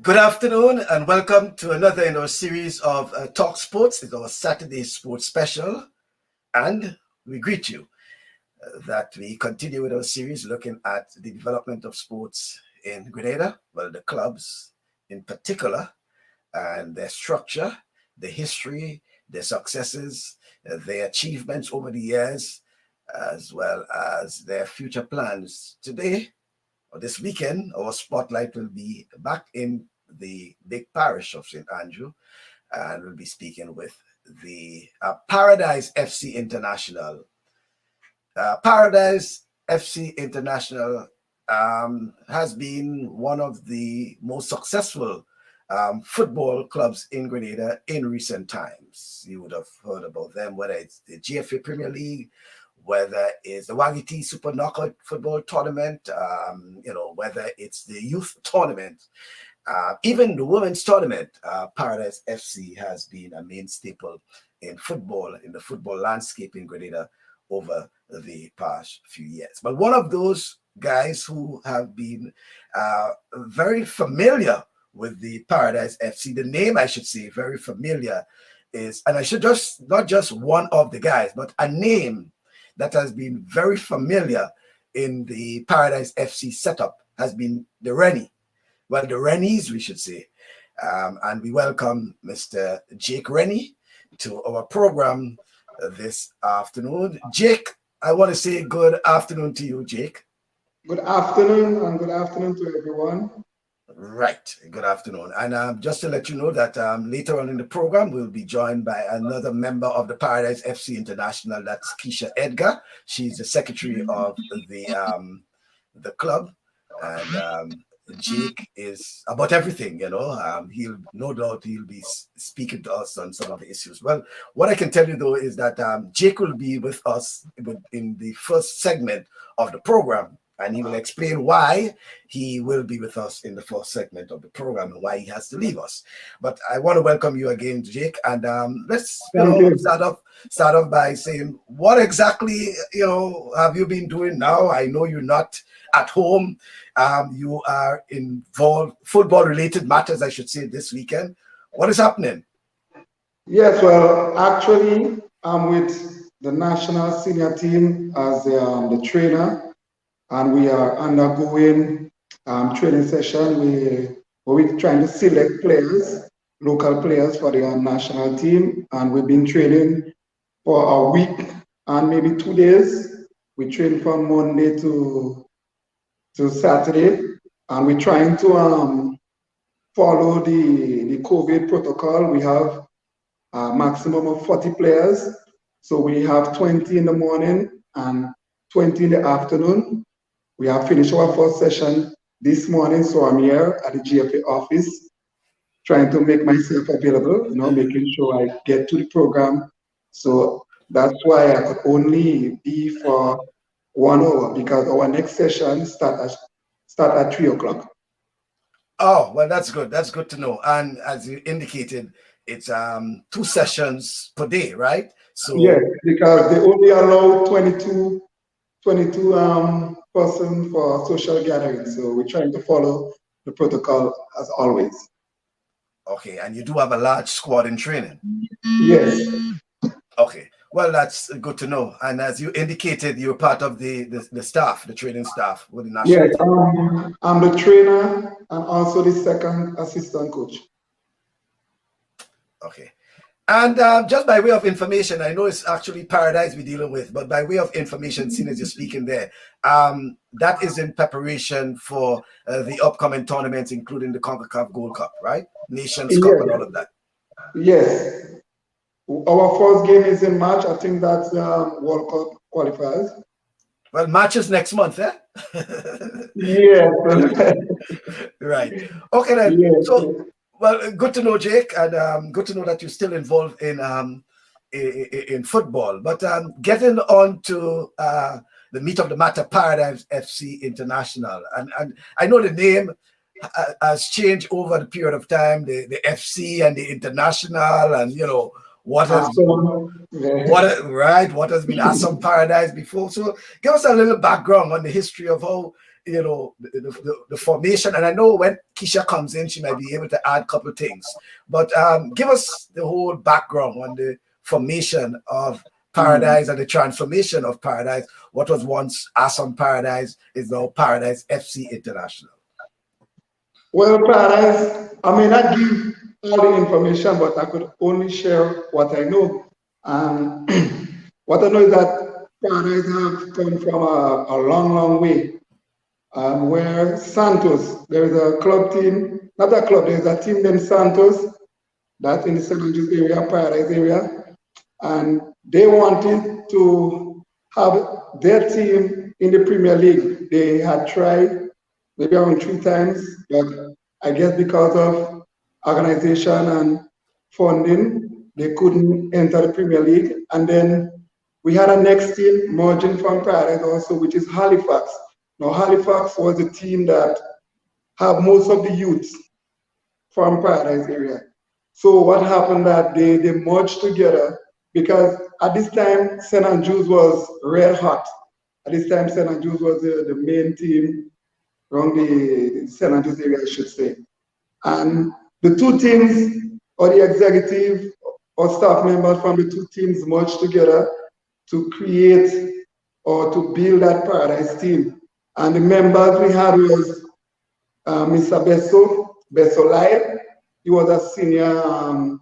Good afternoon and welcome to another in our series of TalkSports. It's our Saturday sports special, and we greet you that we continue with our series looking at the development of sports in Grenada, well, the clubs in particular, and their structure, the history, their successes, their achievements over the years, as well as their future plans. Today, or this weekend, our spotlight will be back in the big parish of St. Andrew, and we'll be speaking with the Paradise FC International. Paradise FC International has been one of the most successful football clubs in Grenada in recent times. You would have heard about them, whether it's the GFA Premier League, whether it's the Wagiti Super Knockout Football Tournament, whether it's the youth tournament, even the women's tournament. Paradise FC has been a main staple in football, in the football landscape in Grenada over the past few years. But one of those guys who have been very familiar with the Paradise FC, the name I should say, very familiar, is, and I should just, not just one of the guys, but a name that has been very familiar in the Paradise FC setup has been the Rennie. Well, the Rennies, we should say. And we welcome Mr. Jake Rennie to our program this afternoon. Jake, I want to say good afternoon to you, Jake. Good afternoon, and good afternoon to everyone. Right, good afternoon. And just to let you know that later on in the program, we'll be joined by another member of the Paradise FC International, that's Kesha Edgar. She's the secretary of the club. And Jake is about everything, he'll no doubt he'll be speaking to us on some of the issues. Well, what I can tell you though is that Jake will be with us in the first segment of the program, and he will explain why he will be with us in the first segment of the program and why he has to leave us. But I want to welcome you again, Jake, and let's start off by saying, what exactly have you been doing now? I know you're not at home. You are involved football-related matters, I should say, this weekend. What is happening? Yes, well, actually, I'm with the national senior team as the trainer, and we are undergoing training session where we're trying to select players, local players for the national team, and we've been training for a week and maybe 2 days. We train from Monday to Saturday, and we're trying to follow the COVID protocol. We have a maximum of 40 players, so we have 20 in the morning and 20 in the afternoon. We have finished our first session this morning, so I'm here at the GFA office trying to make myself available, making sure I get to the program. So that's why I could only be for 1 hour, because our next session start at 3 o'clock. Oh, well, that's good. That's good to know. And as you indicated, it's 2 sessions per day, right? So yes, because they only allow 22 person for social gatherings. So we're trying to follow the protocol as always. Okay, and you do have a large squad in training? Yes. Okay, well, that's good to know. And as you indicated, you're part of the staff, the training staff with the national team. Yes, I'm the trainer and also the second assistant coach. Okay. And just by way of information, I know it's actually Paradise we're dealing with, but by way of information, seeing as you're speaking there, that is in preparation for the upcoming tournaments, including the CONCACAF Gold Cup, right? Nations Cup and all of that. Yes. Our first game is in March. I think that's World Cup qualifiers. Well, March is next month, eh? Yeah. Right. Okay, then. Yeah. So, well, good to know, Jake, and good to know that you're still involved in football. But getting on to the meat of the matter, Paradise FC International, and I know the name has changed over the period of time, the FC and the international, and what has been Awesome Paradise before. So give us a little background on the history of how you know, the formation. And I know when Kesha comes in, she might be able to add a couple of things. But give us the whole background on the formation of Paradise and the transformation of Paradise. What was once Awesome Paradise is now Paradise FC International. Well, Paradise, I may not give all the information, but I could only share what I know. And what I know is that Paradise have come from a long, long way. Where Santos, there is a club team, not a club, there is a team named Santos, that's in the St. Andrews area, Paradise area. And they wanted to have their team in the Premier League. They had tried maybe around 3 times, but I guess because of organization and funding, they couldn't enter the Premier League. And then we had a next team merging from Paradise also, which is Halifax. Now, Halifax was a team that have most of the youths from Paradise area. So what happened that they merged together, because at this time, St. Andrews was red hot. At this time, St. Andrews was the main team around the St. Andrews area, I should say. And the two teams, or the executive or staff members from the two teams merged together to create or to build that Paradise team. And the members we had was Mr. Besolai. He was a senior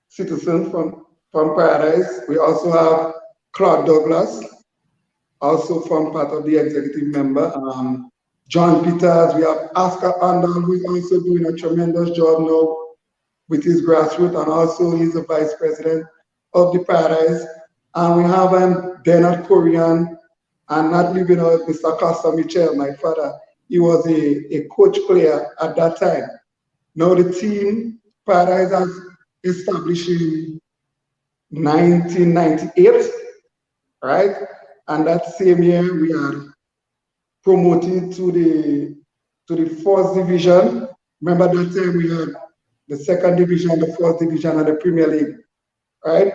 citizen from Paradise. We also have Claude Douglas, also from part of the executive member. John Peters, we have Oscar Andal, who is also doing a tremendous job now with his grassroots, and also he's the vice president of the Paradise. And we have Bernard Korean, and not leaving out Mr. Costa Michel, my father. He was a coach player at that time. Now the team, Paradise, has established in 1998, right? And that same year we are promoted to the first division. Remember that time we had the second division, the first division, and the Premier League, right?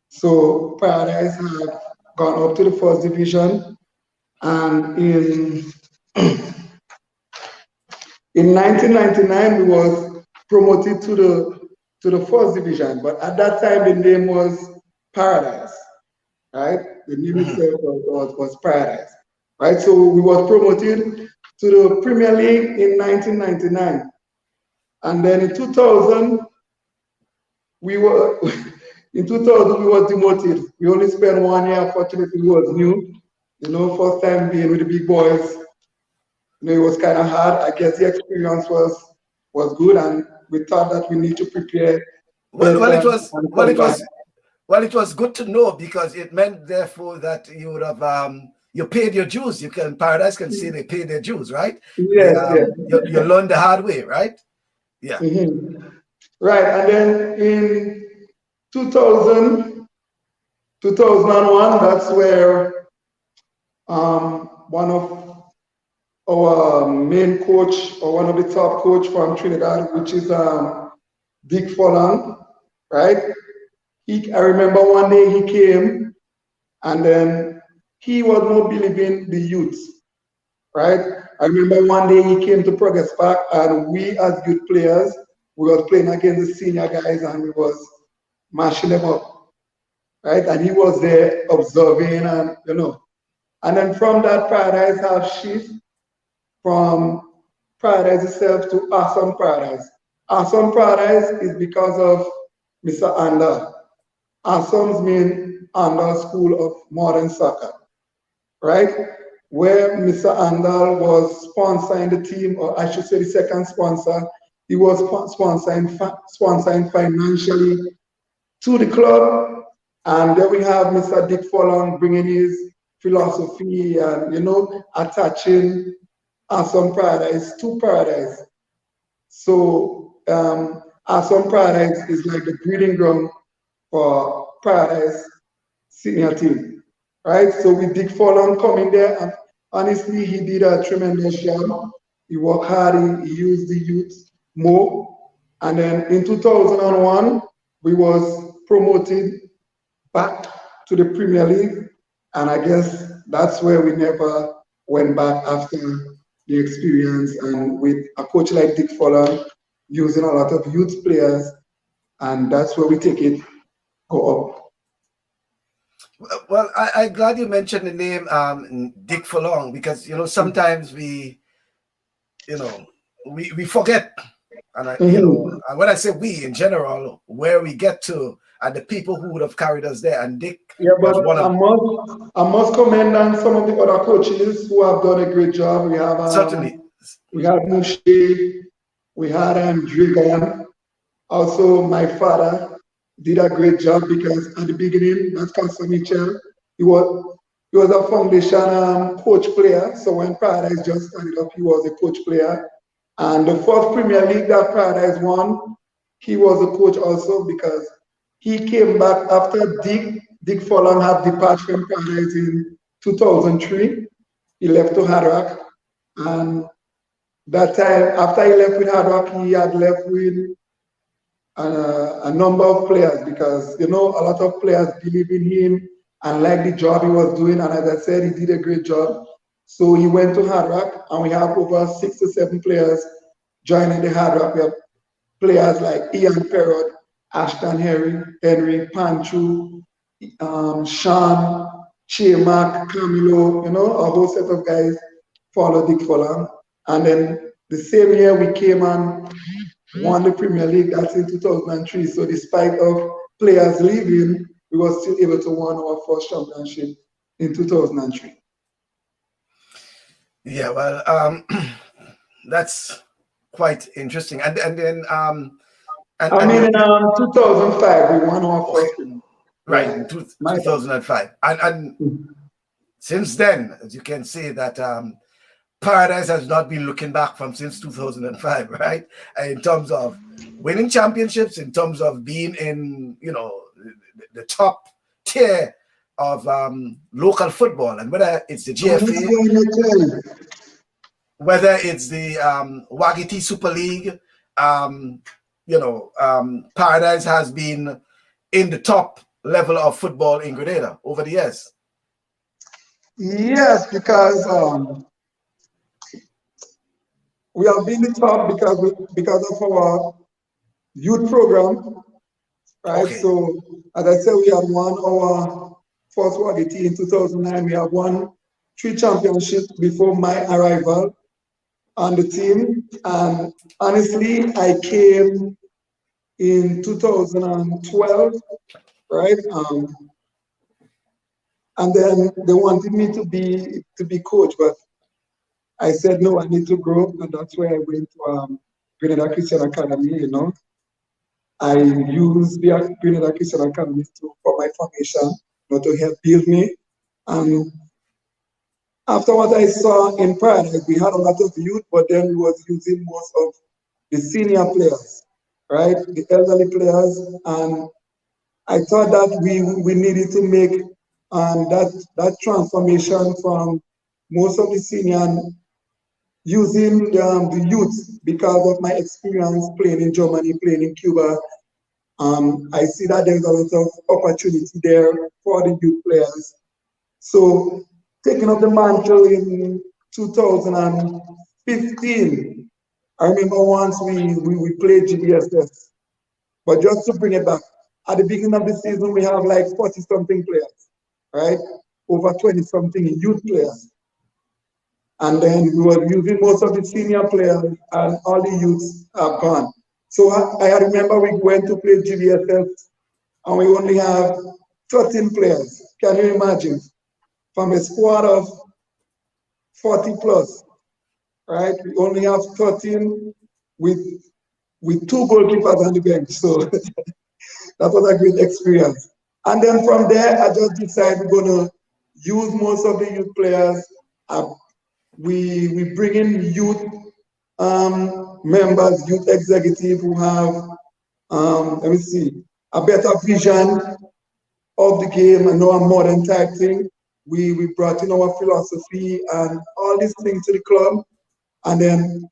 So Paradise have gone up to the first division, and in 1999 we was promoted to the first division, but at that time the name was Paradise, right? The name itself was Paradise, right? So we was promoted to the Premier League in 1999, and then in 2000 we were in 2000 we were demoted. We only spent 1 year. Fortunately, it was new, you know, first time being with the big boys. You know, it was kind of hard. I guess the experience was good, and we thought that we need to prepare better. It was good to know, because it meant therefore that you would have you paid your dues. You can Paradise can say they paid their dues, right? Yes, yes. You learned the hard way, right? Yeah. Right, and then in 2000, 2001, that's where one of our main coach, or one of the top coach from Trinidad, which is Dick Folland, right? I remember one day he came, and then he was not believing the youth, right? I remember one day he came to Progress Park, and we as youth players, we were playing against the senior guys, and we was mashing them up, right? And he was there observing, and you know. And then from that, Paradise have shift from Paradise itself to Awesome Paradise. Awesome Paradise is because of Mr. Anda. Awesome's mean Anda School of Modern Soccer, right? Where Mr. Andal was sponsoring the team, or I should say the second sponsor. He was sponsoring financially to the club. And then we have Mr. Dick Folland bringing his philosophy and, you know, attaching Awesome Paradise to Paradise. So Awesome Paradise is like the breeding ground for Paradise senior team, right? So with Dick Folland coming there, and honestly, he did a tremendous job. He worked hard, he used the youth more. And then in 2001, we was promoted back to the Premier League. And I guess that's where we never went back after the experience, and with a coach like Dick Fuller using a lot of youth players, and that's where we take it go up. Well, I'm glad you mentioned the name Dick Furlong, because sometimes we forget, and and when I say we in general, where we get to and the people who would have carried us there, and Dick but was one of I must commend on some of the other coaches who have done a great job. We have certainly. we had Mouché, we had Dragon. Also, my father did a great job, because at the beginning, that's Pastor Mitchell. He was a foundation coach player. So when Paradise just started up, he was a coach player. And the first Premier League that Paradise won, he was a coach also, because he came back after Dick Furlong had departed from Paradise in 2003. He left to Hard Rock, and that time, after he left with Hard Rock, he had left with a number of players, because a lot of players believe in him and like the job he was doing. And as I said, he did a great job. So he went to Hard Rock, and we have over 6 to 7 players joining the Hard Rock. We have players like Ian Perrott, Ashton Henry, Panchu, Sean, Mac, Camilo, a whole set of guys follow Dick Fuller. And then the same year we came and won the Premier League, that's in 2003. So despite of players leaving, we were still able to win our first championship in 2003. Yeah, well, that's quite interesting. And then in 2005 we won our first Premier League. Right, in 2005. And since then, as you can see, that Paradise has not been looking back from since 2005, right? In terms of winning championships, in terms of being in, the top tier of local football, and whether it's the GFA, whether it's the Wagiti Super League, Paradise has been in the top level of football in Grenada over the years. Yes, because we have been the top because of our youth program, right? Okay. So as I said, we have won our first Wagiti in 2009. We have won 3 championships before my arrival on the team. And honestly, I came in 2012, right? And then they wanted me to be coach, but I said no, I need to grow, and that's why I went to Grenada Christian Academy. I used the Grenada Christian Academy for my formation, to help build me. And after what I saw in Paradise, we had a lot of youth, but then we was using most of the senior players, right? The elderly players, and I thought that we needed to make that transformation from most of the senior using the youth, because of my experience playing in Germany, playing in Cuba. I see that there's a lot of opportunity there for the youth players. So taking up the mantle in 2015, I remember once we played GBSS. But just to bring it back, at the beginning of the season, we have like 40-something players, right? Over 20-something youth players. And then we were using most of the senior players, and all the youths are gone. So I remember we went to play GBSF, and we only have 13 players. Can you imagine? From a squad of 40 plus, right? We only have 13 with 2 goalkeepers on the bench. So that was a great experience. And then from there, I just decided we're going to use most of the youth players. We bring in youth members, youth executive who have, let me see, a better vision of the game and a modern type thing. We brought in our philosophy and all these things to the club, and then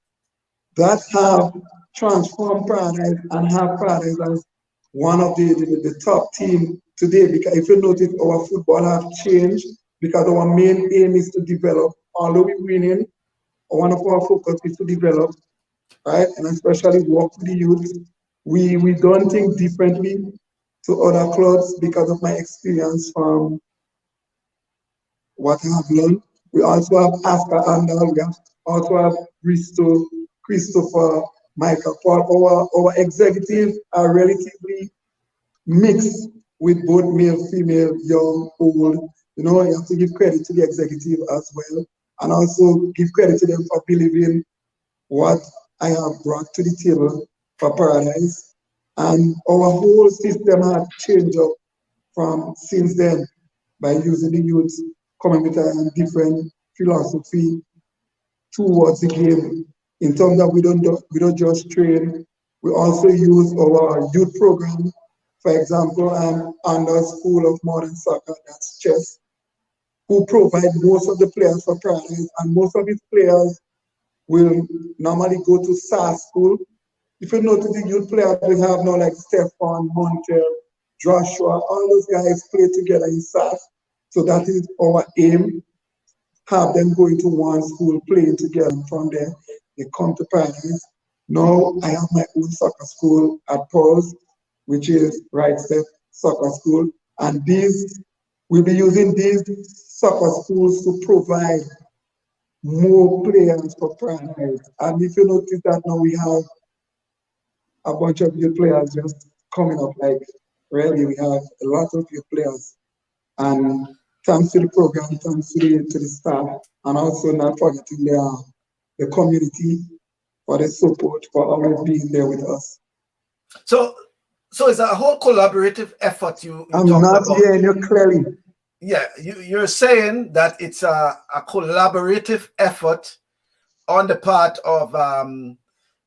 that have transformed Paradise and have Paradise as one of the top team today. Because if you notice, our football have changed, because our main aim is to develop. Although we're winning, one of our focus is to develop, right, and especially work with the youth. We don't think differently to other clubs because of my experience from what I have learned. We also have Oscar Andal, we also have Christopher, Michael Paul. Our executives are relatively mixed with both male, female, young, old. You know, you have to give credit to the executive as well, and also give credit to them for believing what I have brought to the table for Paradise. And our whole system had changed up from since then by using the youth coming with a different philosophy towards the game. In terms that we don't just train, we also use our youth program. For example, I'm under School of Modern Soccer, that's chess, who provide most of the players for Paradise, and most of its players will normally go to SAS school. If you notice the youth players we have now, like Stefan, Montel, Joshua, all those guys play together in SAS. So that is our aim, have them going to one school, playing together. From there, they come to Paradise. Now I have my own soccer school at Paul's, which is Right Step Soccer School. And we'll be using these soccer schools to provide more players for Paradise. And if you notice that now we have a bunch of youth players just coming up, like really we have a lot of youth players. And thanks to the program, thanks to the staff, and also not forgetting the community for the support, for always being there with us. So it's a whole collaborative effort you I'm talked not about. hearing you clearly. Yeah, you're saying that it's a collaborative effort on the part of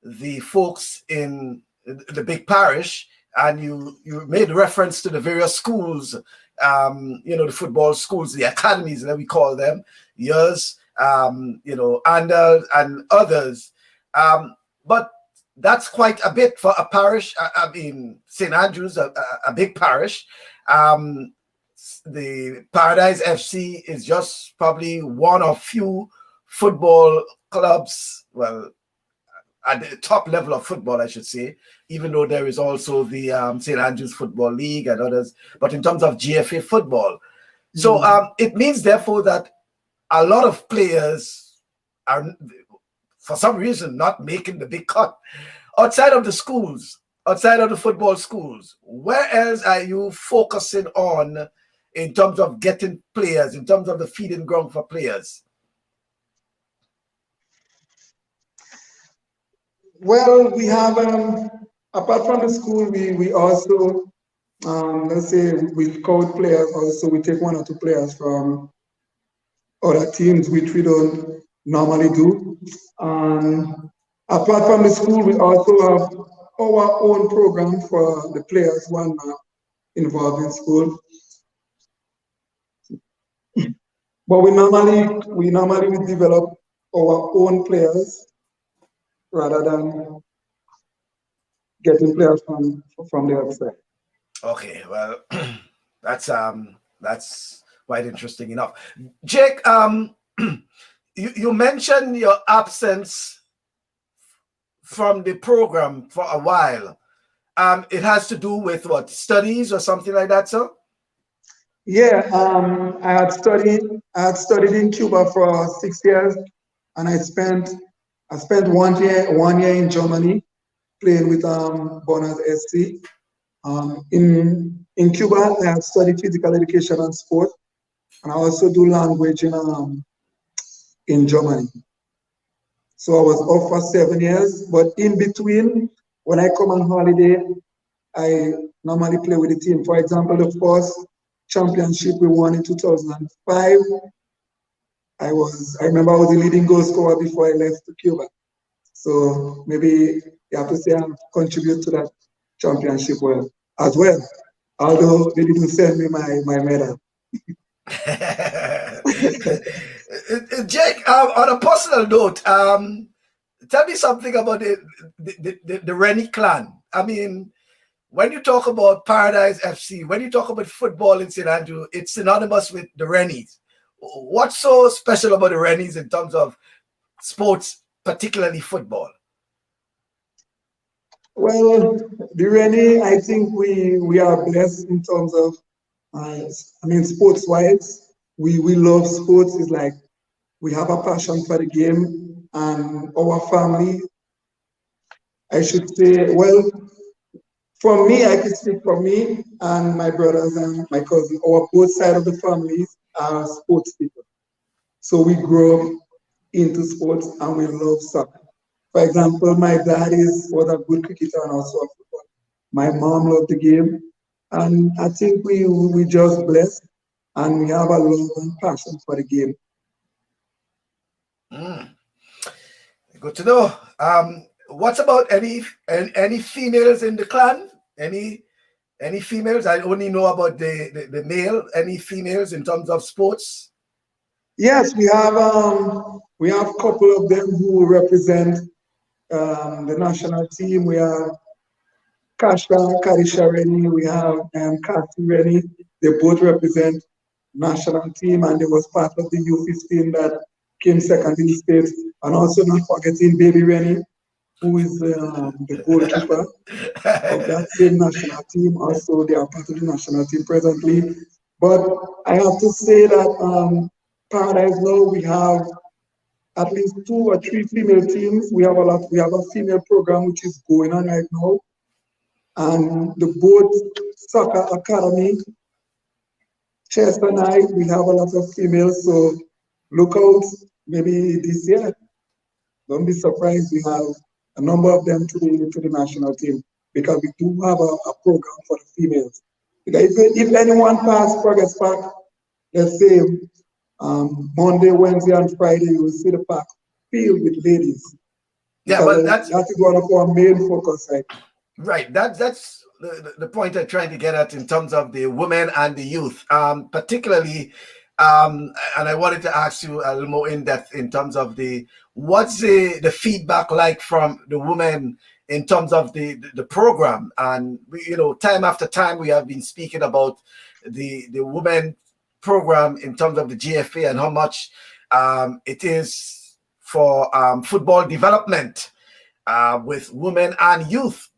the folks in the big parish, and you made reference to the various schools, the football schools, the academies that we call them, yours, and others. But that's quite a bit for a parish. I mean, St. Andrews, a big parish. The Paradise FC is just probably one of few football clubs, well, at the top level of football, I should say, even though there is also the St. Andrews Football League and others, but in terms of GFA football. So it means, therefore, that a lot of players are, for some reason, not making the big cut. Outside of the schools, outside of the football schools, where else are you focusing on in terms of getting players, in terms of the feeding ground for players? Well, we have, apart from the school, we also, let's say, we scout players also. We take one or two players from other teams, which we don't normally do. Apart from the school, we also have our own program for the players who are not involved in school. But we normally develop our own players rather than getting players from the outside. Okay, well, that's quite interesting enough. Jake, you mentioned your absence from the program for a while. It has to do with what, studies or something like that, sir? Yeah, I had studied in Cuba for 6 years, and I spent 1 year in Germany playing with Bonaz SC. In Cuba, I had studied physical education and sport, and I also do language in Germany. So I was off for 7 years, but in between, when I come on holiday, I normally play with the team. For example, the first championship we won in 2005, I remember I was the leading goal scorer before I left to Cuba. So maybe you have to say I contribute to that championship well as well. Although they didn't send me my medal. Jake, on a personal note, tell me something about the Rennie clan. I mean, when you talk about Paradise FC, when you talk about football in St. Andrew, it's synonymous with the Rennies. What's so special about the Rennies in terms of sports, particularly football? Well, the Rennie, I think we are blessed in terms of, sports wise. We love sports. It's like we have a passion for the game, and our family, I should say, well, for me, I could speak for me and my brothers and my cousin. Our both side of the families are sports people. So we grow up into sports and we love soccer. For example, my dad was a good cricketer and also a footballer. My mom loved the game. And I think we just blessed and we have a love and passion for the game. Good to know. What about any females in the clan? Any females? I only know about the male. Any females in terms of sports? Yes, we have a couple of them who represent the national team. We have Kesha Rennie, we have Kathy Rennie. They both represent national team and they was part of the U15 that came second in the States. And also not forgetting Baby Rennie, who is the goalkeeper of that same national team. Also, they are part of the national team presently. But I have to say that Paradise now we have at least 2 or 3 female teams. We have a female program which is going on right now. And the both soccer academy, Chester and I, we have a lot of females. So look out, maybe this year. Don't be surprised. We have a number of them to the national team because we do have a program for the females. Because if anyone progress park, let's say Monday, Wednesday, and Friday, you will see the park filled with ladies. Yeah, but that is one of our main focus, right? Right. That's the point I'm trying to get at in terms of the women and the youth, particularly. And I wanted to ask you a little more in depth in terms of what's the feedback like from the women in terms of the program. And time after time we have been speaking about the women program in terms of the GFA and how much it is for football development with women and youth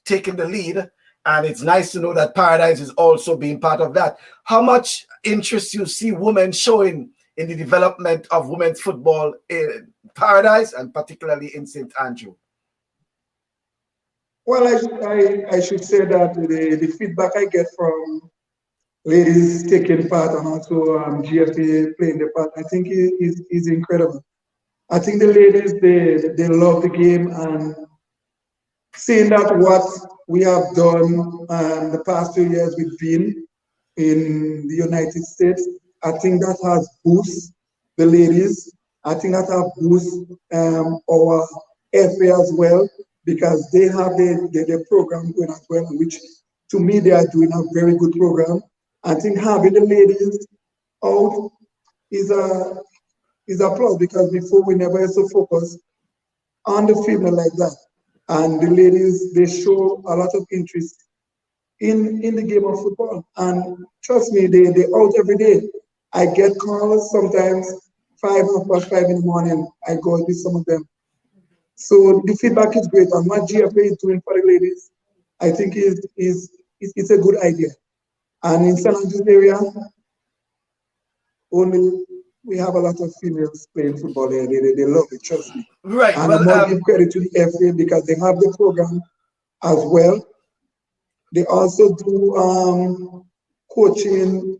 taking the lead. And it's nice to know that Paradise is also being part of that. How much interest you see women showing in the development of women's football in Paradise and particularly in St. Andrew? Well, I should say that the feedback I get from ladies taking part and also GFA playing the part, I think is incredible. I think the ladies, they love the game, and seeing that what we have done the past 2 years with Bean in the United States, I think that has boosted the ladies. I think that has boosted our FA as well, because they have their program going as well, which to me they are doing a very good program. I think having the ladies out is a plus, because before we never used to focus on the female like that. And the ladies, they show a lot of interest in the game of football. And trust me, they out every day. I get calls sometimes 5:30 in the morning. I go with some of them. So the feedback is great. And what GFA is doing for the ladies, I think it's a good idea. And in San Andreas area, only we have a lot of females playing football there. They love it, trust me. Right. And I must give credit to the FA because they have the program as well. They also do coaching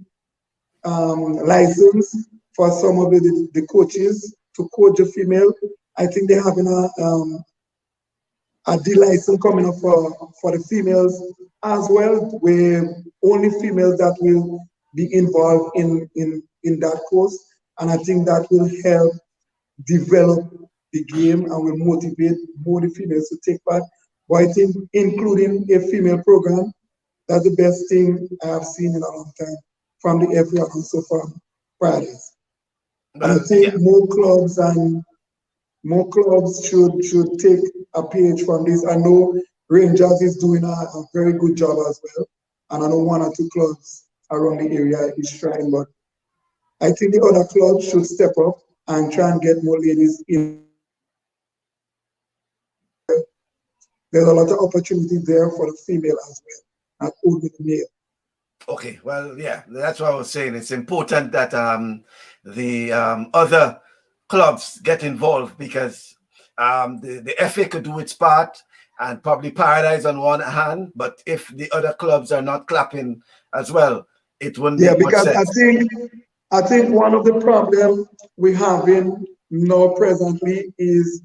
license for some of the coaches to coach the female. I think they're having a D license coming up for the females as well, where only females that will be involved in that course. And I think that will help develop the game and will motivate more the females to take part. But I think including a female program, that's the best thing I have seen in a long time from the FA and also from Fridays. And I think more clubs should take a page from this. I know Rangers is doing a very good job as well. And I know 1 or 2 clubs around the area is trying, but I think the other clubs should step up and try and get more ladies in there's a lot of opportunity there for the female as well, not only the male. Okay, well, yeah, that's what I was saying. It's important that the other clubs get involved, because the FA could do its part and probably Paradise on one hand, but if the other clubs are not clapping as well, it wouldn't Yeah, make much because sense. I think one of the problems we have in now presently is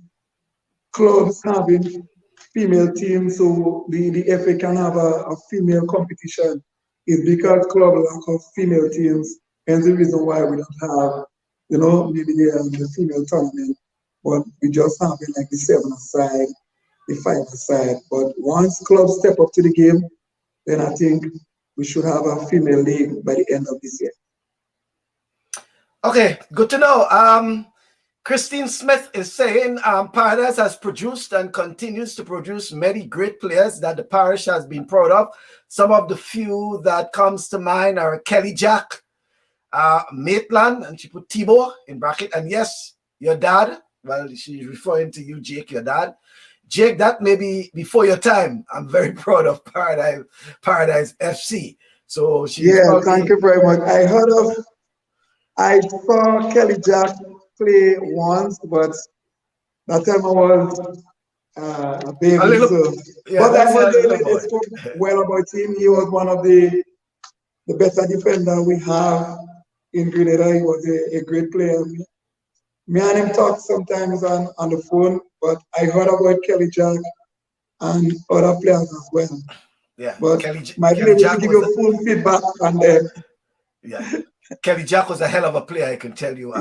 clubs having female teams, so the FA can have a female competition. Is because club lack of female teams, and the reason why we don't have, maybe the female tournament, but we just have it like the 7 aside, the 5 aside. But once clubs step up to the game, then I think we should have a female league by the end of this year. Okay, good to know. Christine Smith is saying Paradise has produced and continues to produce many great players that the parish has been proud of. Some of the few that comes to mind are Kelly Jack, Maitland, and she put Tibor in bracket. And yes, your dad, well, she's referring to you, Jake, your dad. Jake, that may be before your time. I'm very proud of Paradise FC. So she's probably... Thank you very much. I saw Kelly Jack play once, but that time I was a baby. But I spoke well about him. He was one of the better defender we have in Grenada. He was a great player. Me and him talk sometimes on the phone, but I heard about Kelly Jack and other players as well. Yeah, but might be able to give you full feedback on them. Yeah, Kelly Jack was a hell of a player, I can tell you.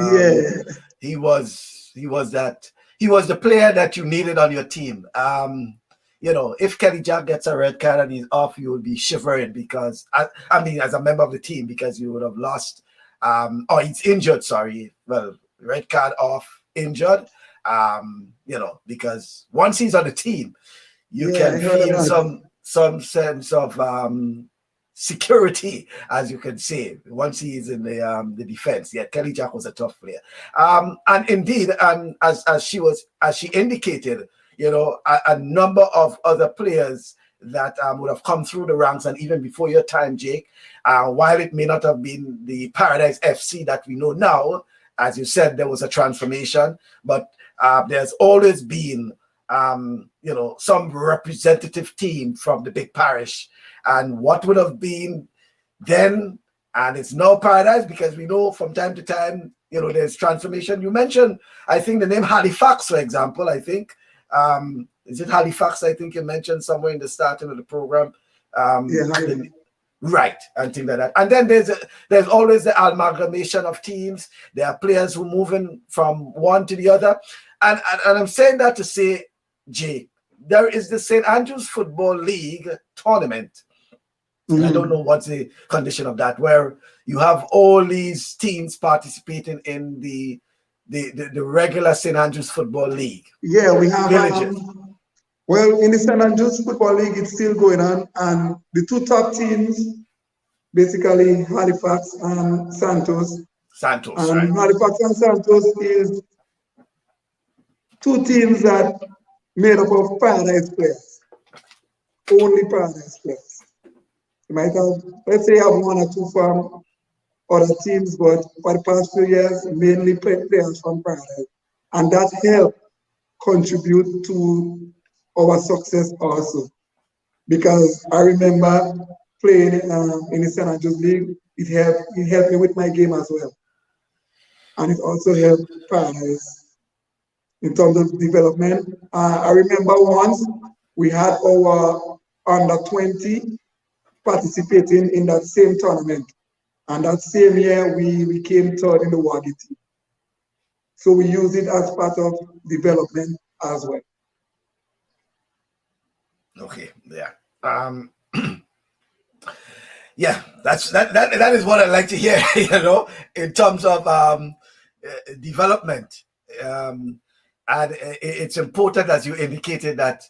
He was the player that you needed on your team. If Kelly Jack gets a red card and he's off, you will be shivering, because I mean, as a member of the team, because you would have lost. Or he's injured. Sorry, well, red card off, injured. Because once he's on the team, you can feel some sense of security, as you can say, once he is in the defense. Yeah, Kelly Jack was a tough player. And indeed, as she indicated, a number of other players that would have come through the ranks, and even before your time, Jake, while it may not have been the Paradise FC that we know now, as you said, there was a transformation, but there's always been some representative team from the big parish. And what would have been then, and it's now Paradise, because we know from time to time, there's transformation. You mentioned, I think, the name Halifax, for example. I think, is it Halifax? I think you mentioned somewhere in the starting of the program. Right, and things like that. And then there's always the amalgamation of teams. There are players who moving from one to the other. And I'm saying that to say, Jay, there is the St. Andrews Football League tournament. I don't know what's the condition of that, where you have all these teams participating in the regular St. Andrews Football League. Yeah, we have villages. Well, in the St. Andrews Football League, it's still going on, and the two top teams, basically Halifax and Santos. And right. Halifax and Santos is two teams that made up of Paradise players, only Paradise players. You might have, let's say, have one or two from other teams, but for the past few years, mainly players from Paradise, and that helped contribute to our success also. Because I remember playing in the St. Andrews League, it helped me with my game as well. And it also helped Paradise in terms of development. I remember once we had our under 20 participating in that same tournament. And that same year, we came third in the Wagi team. So we use it as part of development as well. Okay, yeah. Yeah, that is what I like to hear, in terms of development. And it's important, as you indicated, that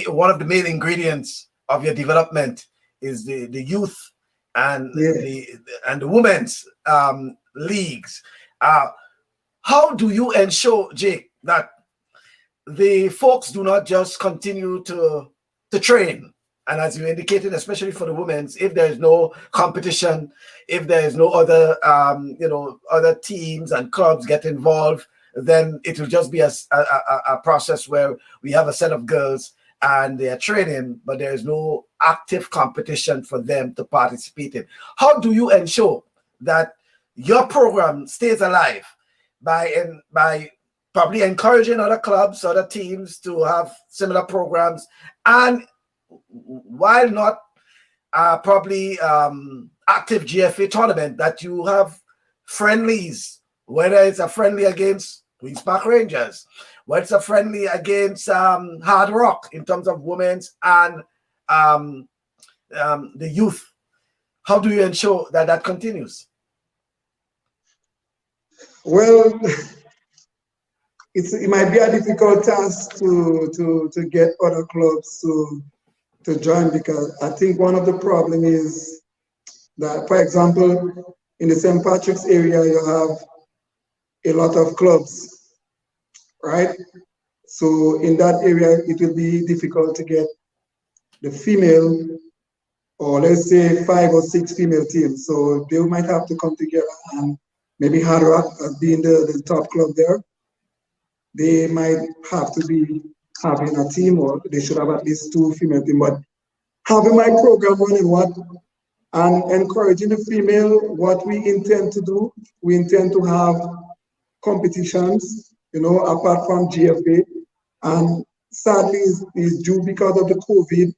one of the main ingredients of your development is the youth and the women's leagues. How do you ensure, Jake, that the folks do not just continue to train. And as you indicated, especially for the women's, if there is no competition, if there is no other, other teams and clubs get involved, then it will just be a process where we have a set of girls and they are training, but there is no active competition for them to participate in. How do you ensure that your program stays alive by probably encouraging other clubs, other teams to have similar programs, and while not probably active GFA tournament, that you have friendlies, whether it's a friendly against Queen's Park Rangers, whether it's a friendly against Hard Rock in terms of women's and the youth. How do you ensure that that continues? Well, it might be a difficult task to get other clubs to join, because I think one of the problem is that, for example, in the St. Patrick's area, you have a lot of clubs, right? So in that area, it will be difficult to get the female, or let's say 5 or 6 female teams. So they might have to come together, and maybe Hard Rock as being the top club there, they might have to be having a team, or they should have at least 2 female teams. But having my program running, and encouraging the female, what we intend to do, we intend to have competitions, apart from GFA. And sadly, is due because of the COVID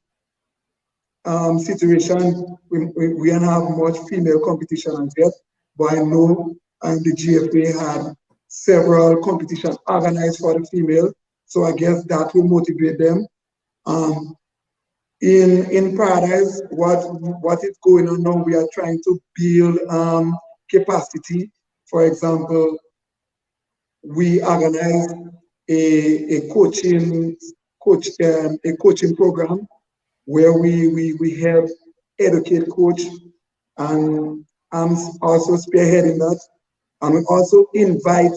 situation, we don't have much female competition as yet. But I know the GFA had several competitions organized for the female, so I guess that will motivate them. In Paradise, what is going on now, we are trying to build capacity. For example, we organized a coaching program where we help educate coach, and I'm also spearheading that. And we also invite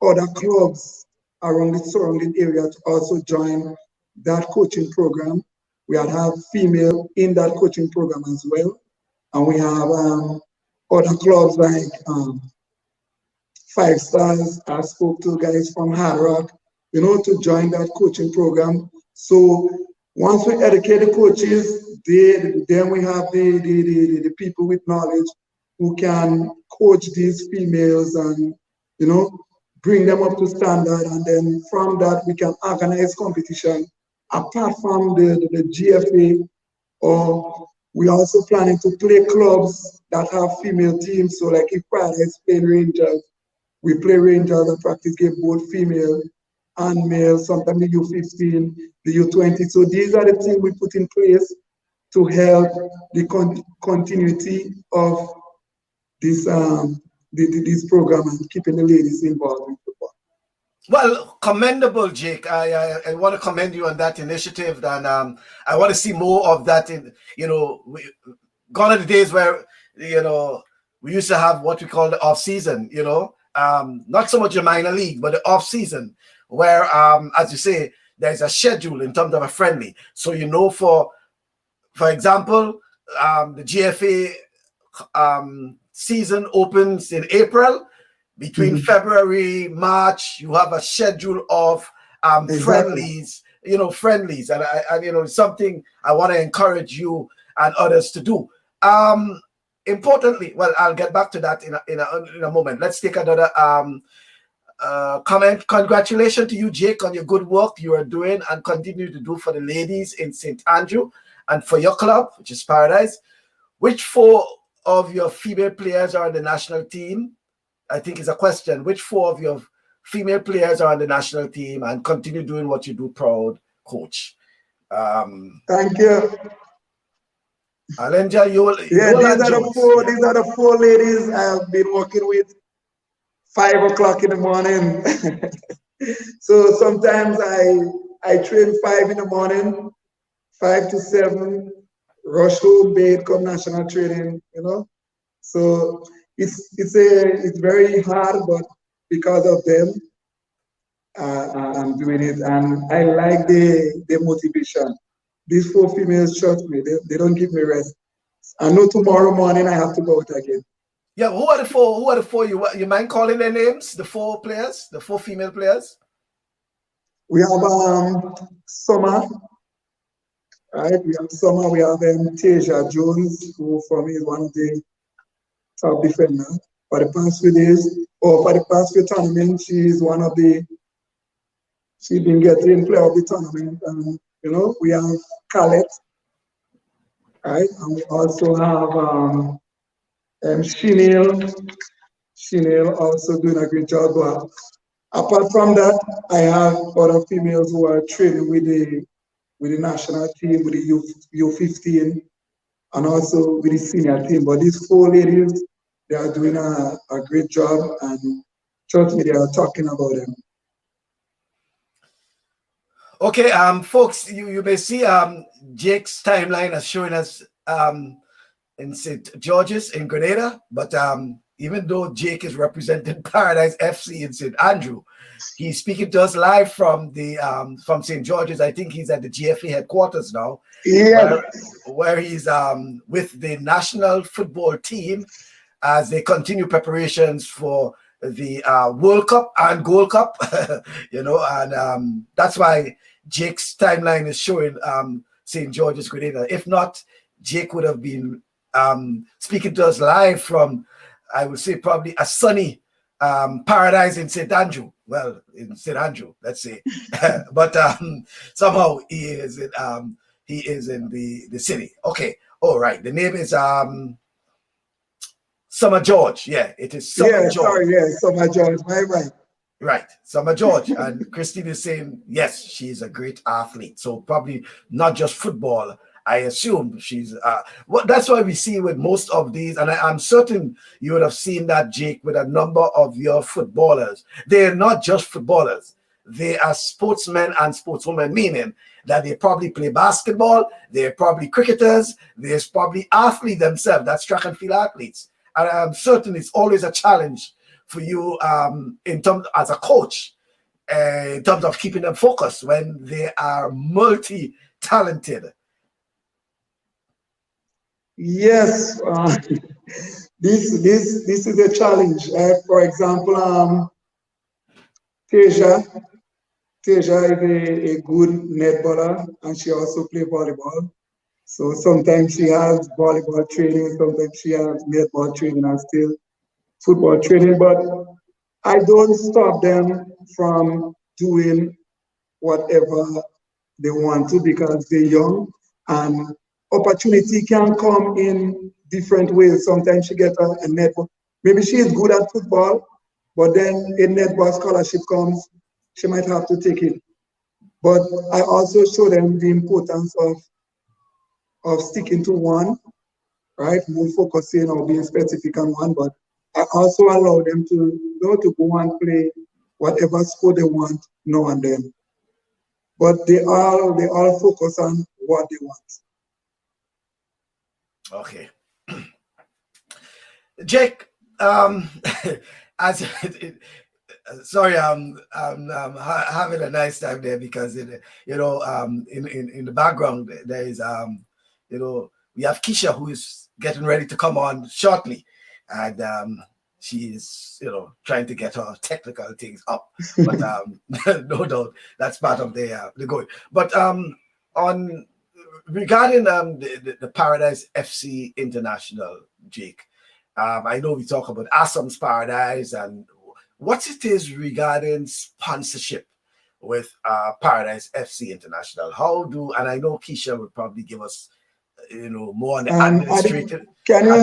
other clubs around the surrounding area to also join that coaching program. We have female in that coaching program as well. And we have other clubs like 5 Stars. I spoke to guys from Hard Rock, to join that coaching program. So once we educate the coaches, then we have the people with knowledge who can coach these females and, bring them up to standard. And then from that, we can organize competition apart from the GFA, or we also planning to play clubs that have female teams. So like if Paradise playing Rangers, we play Rangers and practice game both female and male, sometimes the U15, the U20. So these are the things we put in place to help the continuity of this program and keeping the ladies involved in football. Well, commendable, Jake. I want to commend you on that initiative, and I want to see more of that. Gone are the days where we used to have what we call the off season. Not so much a minor league, but the off season, where as you say, there's a schedule in terms of a friendly. So for example, the GFA season opens in April. Between February, March, you have a schedule of friendlies, friendlies, and something I want to encourage you and others to do. Importantly, well, I'll get back to that in a moment. Let's take another comment. Congratulations to you, Jake, on your good work you are doing and continue to do for the ladies in St. Andrew and for your club, which is Paradise. Which 4 of your female players are on the national team? I think is a question. Which 4 of your female players are on the national team and continue doing what you do proud, coach? Thank you. Alenja, these are the 4 ladies I have been working with 5 o'clock in the morning. So sometimes I train 5 in the morning, 5 to 7, rush home, bathe, come national training, So it's very hard, but because of them, I'm doing it, and I like the motivation. These 4 females, trust me, they don't give me rest. I know tomorrow morning I have to go out again. Yeah, who are the four? Who are the four? You mind calling their names? The 4 players, the 4 female players. We have Summer, right? We have Summer. We have Kesha Jones, who for me is one of the top defenders. For the past few days, or for the past few tournaments, she's one of the. She's been getting player of the tournament, and we have Khaled, right? And we also have Chanel. Chanel also doing a great job. But apart from that, I have other females who are training with the national team, with the U15, and also with the senior team. But these 4 ladies, they are doing a great job, and trust me, they are talking about them. Okay, folks, you may see Jake's timeline as showing us in St. George's in Grenada, but even though Jake is representing Paradise FC in St. Andrew, he's speaking to us live from the from St. George's. I think he's at the GFA headquarters now, where he's with the national football team as they continue preparations for the World Cup and Gold Cup, and that's why Jake's timeline is showing St. George's Grenada. If not, Jake would have been speaking to us live from, I would say, probably a sunny Paradise in St. Andrew. Well, in St. Andrew, let's say. But somehow he is in the city. Okay, all right. The name is Summer George. Yeah, it is Summer George. Summer George. Right. Right, Summer George. And Christine is saying, yes, she's a great athlete. So probably not just football. I assume she's that's why we see with most of these, and I'm certain you would have seen that, Jake, with a number of your footballers. They're not just footballers. They are sportsmen and sportswomen, meaning that they probably play basketball, they're probably cricketers, there's probably athletes themselves, that's track and field athletes. And I'm certain it's always a challenge for you in terms as a coach, in terms of keeping them focused when they are multi-talented. Yes, this is a challenge. For example, Kesha is a good netballer, and she also plays volleyball. So sometimes she has volleyball training, sometimes she has netball training, and still football training. But I don't stop them from doing whatever they want to because they're young, and opportunity can come in different ways. Sometimes she gets a netball. Maybe she is good at football, but then a netball scholarship comes, she might have to take it. But I also show them the importance of sticking to one, right? More focusing or being specific on one, but I also allow them to go and play whatever sport they want now and then. But they all focus on what they want. Okay. Jake, as sorry, I'm having a nice time there because in the background there is we have Kesha who is getting ready to come on shortly, and she is trying to get her technical things up, but no doubt that's part of the going. But on regarding the Paradise FC International, Jake, I know we talk about Assam's Paradise and what it is regarding sponsorship with Paradise FC International. And I know Kesha would probably give us more on the administrative. Can you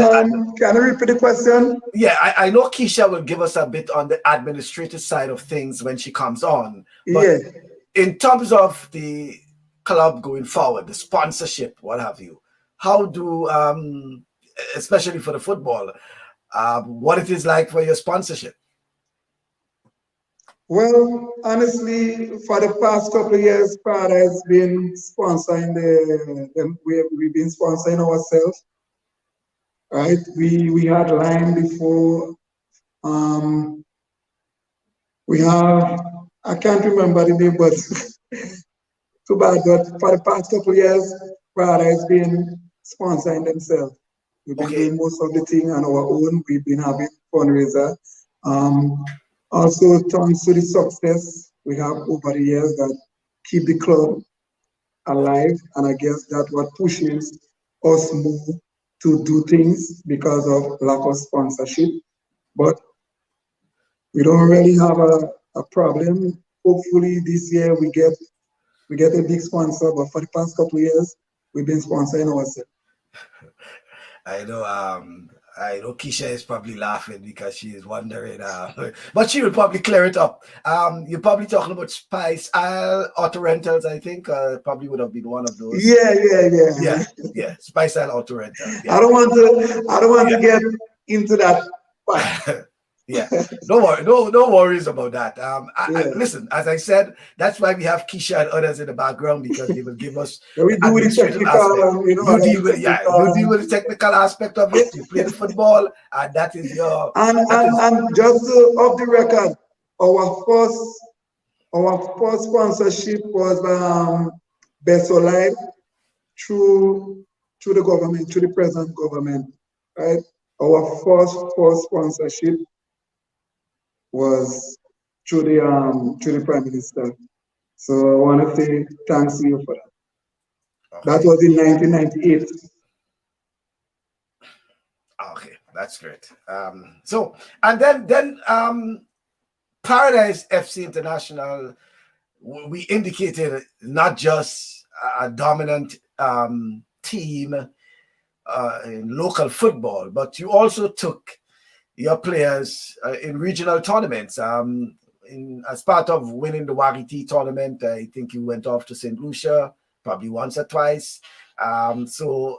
repeat the question? Yeah, I know Kesha will give us a bit on the administrative side of things when she comes on. But in terms of the club going forward, the sponsorship, what have you, how do especially for the football, what it is like for your sponsorship? Well, honestly, for the past couple of years, Prada has been sponsoring we've been sponsoring ourselves, right? We had Line before. We have I can't remember the name, but too bad. But for the past couple of years, Prada has been sponsoring themselves. We've been Okay. doing most of the thing on our own. We've been having fundraiser. Um, Also, thanks to the success we have over the years that keep the club alive, and I guess that's what pushes us more to do things because of lack of sponsorship. But we don't really have a problem. Hopefully this year we get a big sponsor, but for the past couple of years we've been sponsoring ourselves. I know. I know Kesha is probably laughing because she is wondering. But she will probably clear it up. You're probably talking about Spice Isle Auto Rentals. I think probably would have been one of those. Yeah. Yeah, yeah. Spice Isle Auto Rental. I Yeah, don't want to I don't want yeah. to get into that part. Yeah, no worry, no worries about that. Yeah. Listen, as I said, that's why we have Kesha and others in the background because they will give us So we the do the administrative technical aspect. and you know You all deal the with you deal technical with the technical aspect of it. You play the football, and and that is just off the record, our first sponsorship was Best Life through the government, through the present government, right? Our first sponsorship was through the Prime Minister. So I want to say thanks to you for that. That okay. was in 1998. Okay, that's great. So and then Paradise FC International, we indicated not just a dominant team in local football, but you also took your players in regional tournaments. As part of winning the Wariti tournament, I think you went off to St. Lucia probably once or twice. So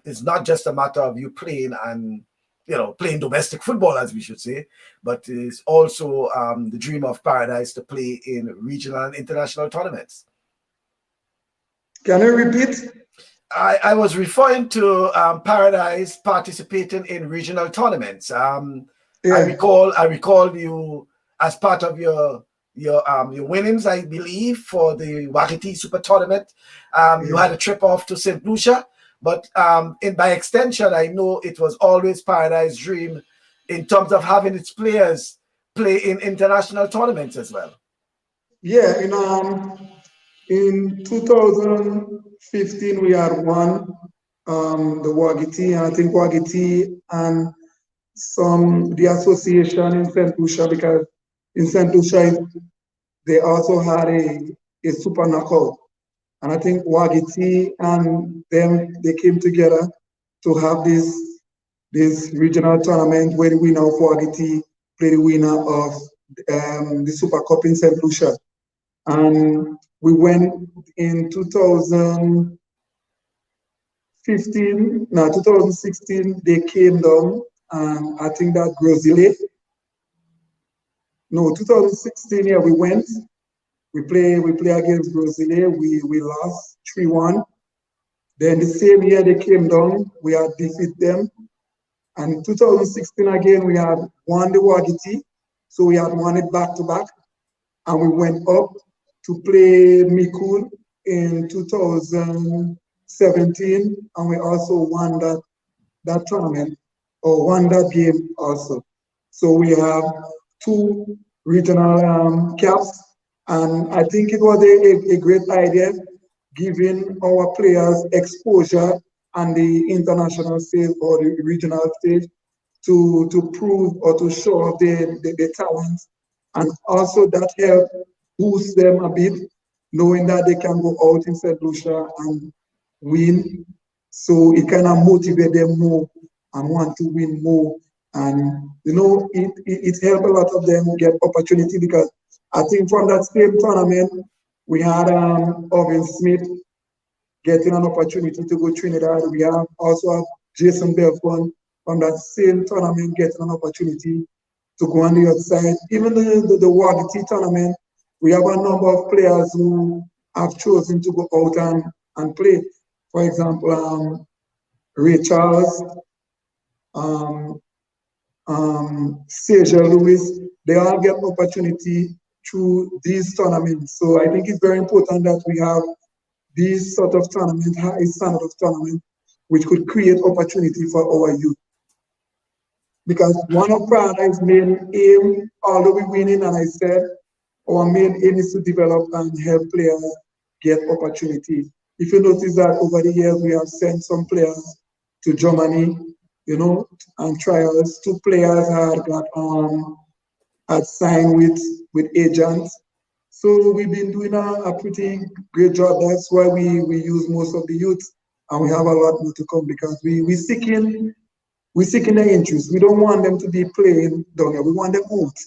it's not just a matter of you playing and playing domestic football, as we should say, but it's also the dream of Paradise to play in regional and international tournaments. Can you repeat? I was referring to Paradise participating in regional tournaments. Yeah. I recall you as part of your winnings, I believe, for the Wakiti Super Tournament. You Yeah. had a trip off to St. Lucia, but by extension, I know it was always Paradise dream in terms of having its players play in international tournaments as well. Yeah, in 2015 we had won the Wagiti, and I think Wagiti and the association in St. Lucia, because in St. Lucia they also had a super knockout. And I think Wagiti and them they came together to have this regional tournament where the winner of Wagiti play the winner of the Super Cup in St. Lucia. And we went in 2015, no, 2016, they came down, and I think that Grozile, no, 2016, yeah, we play against Grozile, we lost 3-1. Then the same year they came down, we had defeat them. And 2016 again, we had won the Wagiti, so we had won it back to back. And we went up to play Mikul in 2017, and we also won that tournament, or won that game also. So we have two regional caps, and I think it was a great idea, giving our players exposure on the international stage or the regional stage to prove or to show their talents, and also that help boost them a bit, knowing that they can go out in St. Lucia and win. So it kind of motivate them more and want to win more. And it helped a lot of them get opportunity, because I think from that same tournament we had Owen Smith getting an opportunity to go Trinidad. We have also have Jason Belfon from that same tournament getting an opportunity to go on the outside. Even the Wagiti tournament, we have a number of players who have chosen to go out and play. For example, Ray Charles, um, Sergio Lewis, they all get opportunity through these tournaments. So I think it's very important that we have these sort of tournament, high standard of tournament, which could create opportunity for our youth. Because one of Paradise's main aim, although we're winning, and I said, our main aim is to develop and help players get opportunity. If you notice that over the years, we have sent some players to Germany, you know, and trials. 2 players had signed with agents. So we've been doing a pretty great job. That's why we use most of the youth, and we have a lot more to come because we seeking their interest. We don't want them to be playing down here. We want them out.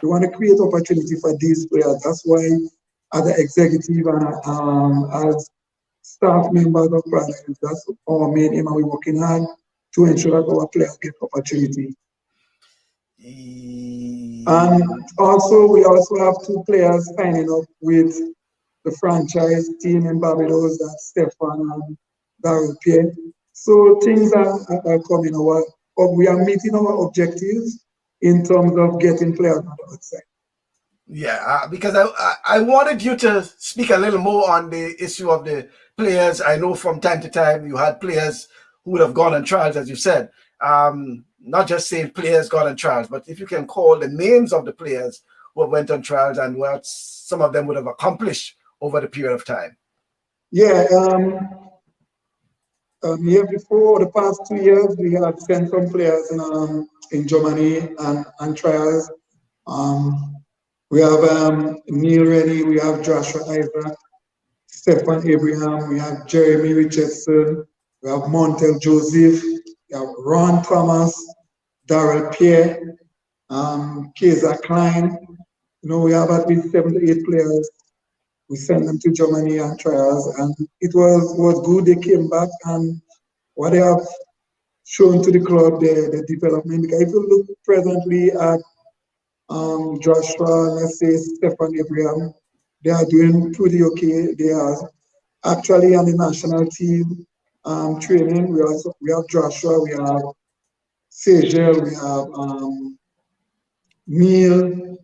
We want to create opportunity for these players. That's why, as an executive and as staff members of Paradise, that's our main aim, and we're working hard to ensure that our players get opportunity. And also, we also have 2 players signing up with the franchise team in Barbados, that's Stefan and Darrell Pierre. So things are coming our, we are meeting our objectives in terms of getting players on the outside. Yeah, because I wanted you to speak a little more on the issue of the players. I know from time to time you had players who would have gone on trials, as you said. Not just saying players gone on trials, but if you can call the names of the players who went on trials and what some of them would have accomplished over the period of time. Yeah, year before, the past 2 years, we have sent some players in Germany and trials. We have Neil Rennie, we have Joshua Isaac, Stefan Abraham, we have Jeremy Richardson, we have Montel Joseph, we have Ron Thomas, Darrell Pierre, Kesha Klein. You know, we have at least 7 to 8 players. We sent them to Germany and trials, and it was good. They came back, and what they have shown to the club, the development. Because if you look presently at Joshua, let's say Stefan Abraham, they are doing pretty okay. They are actually on the national team training. We have Joshua, we have Sejel, we have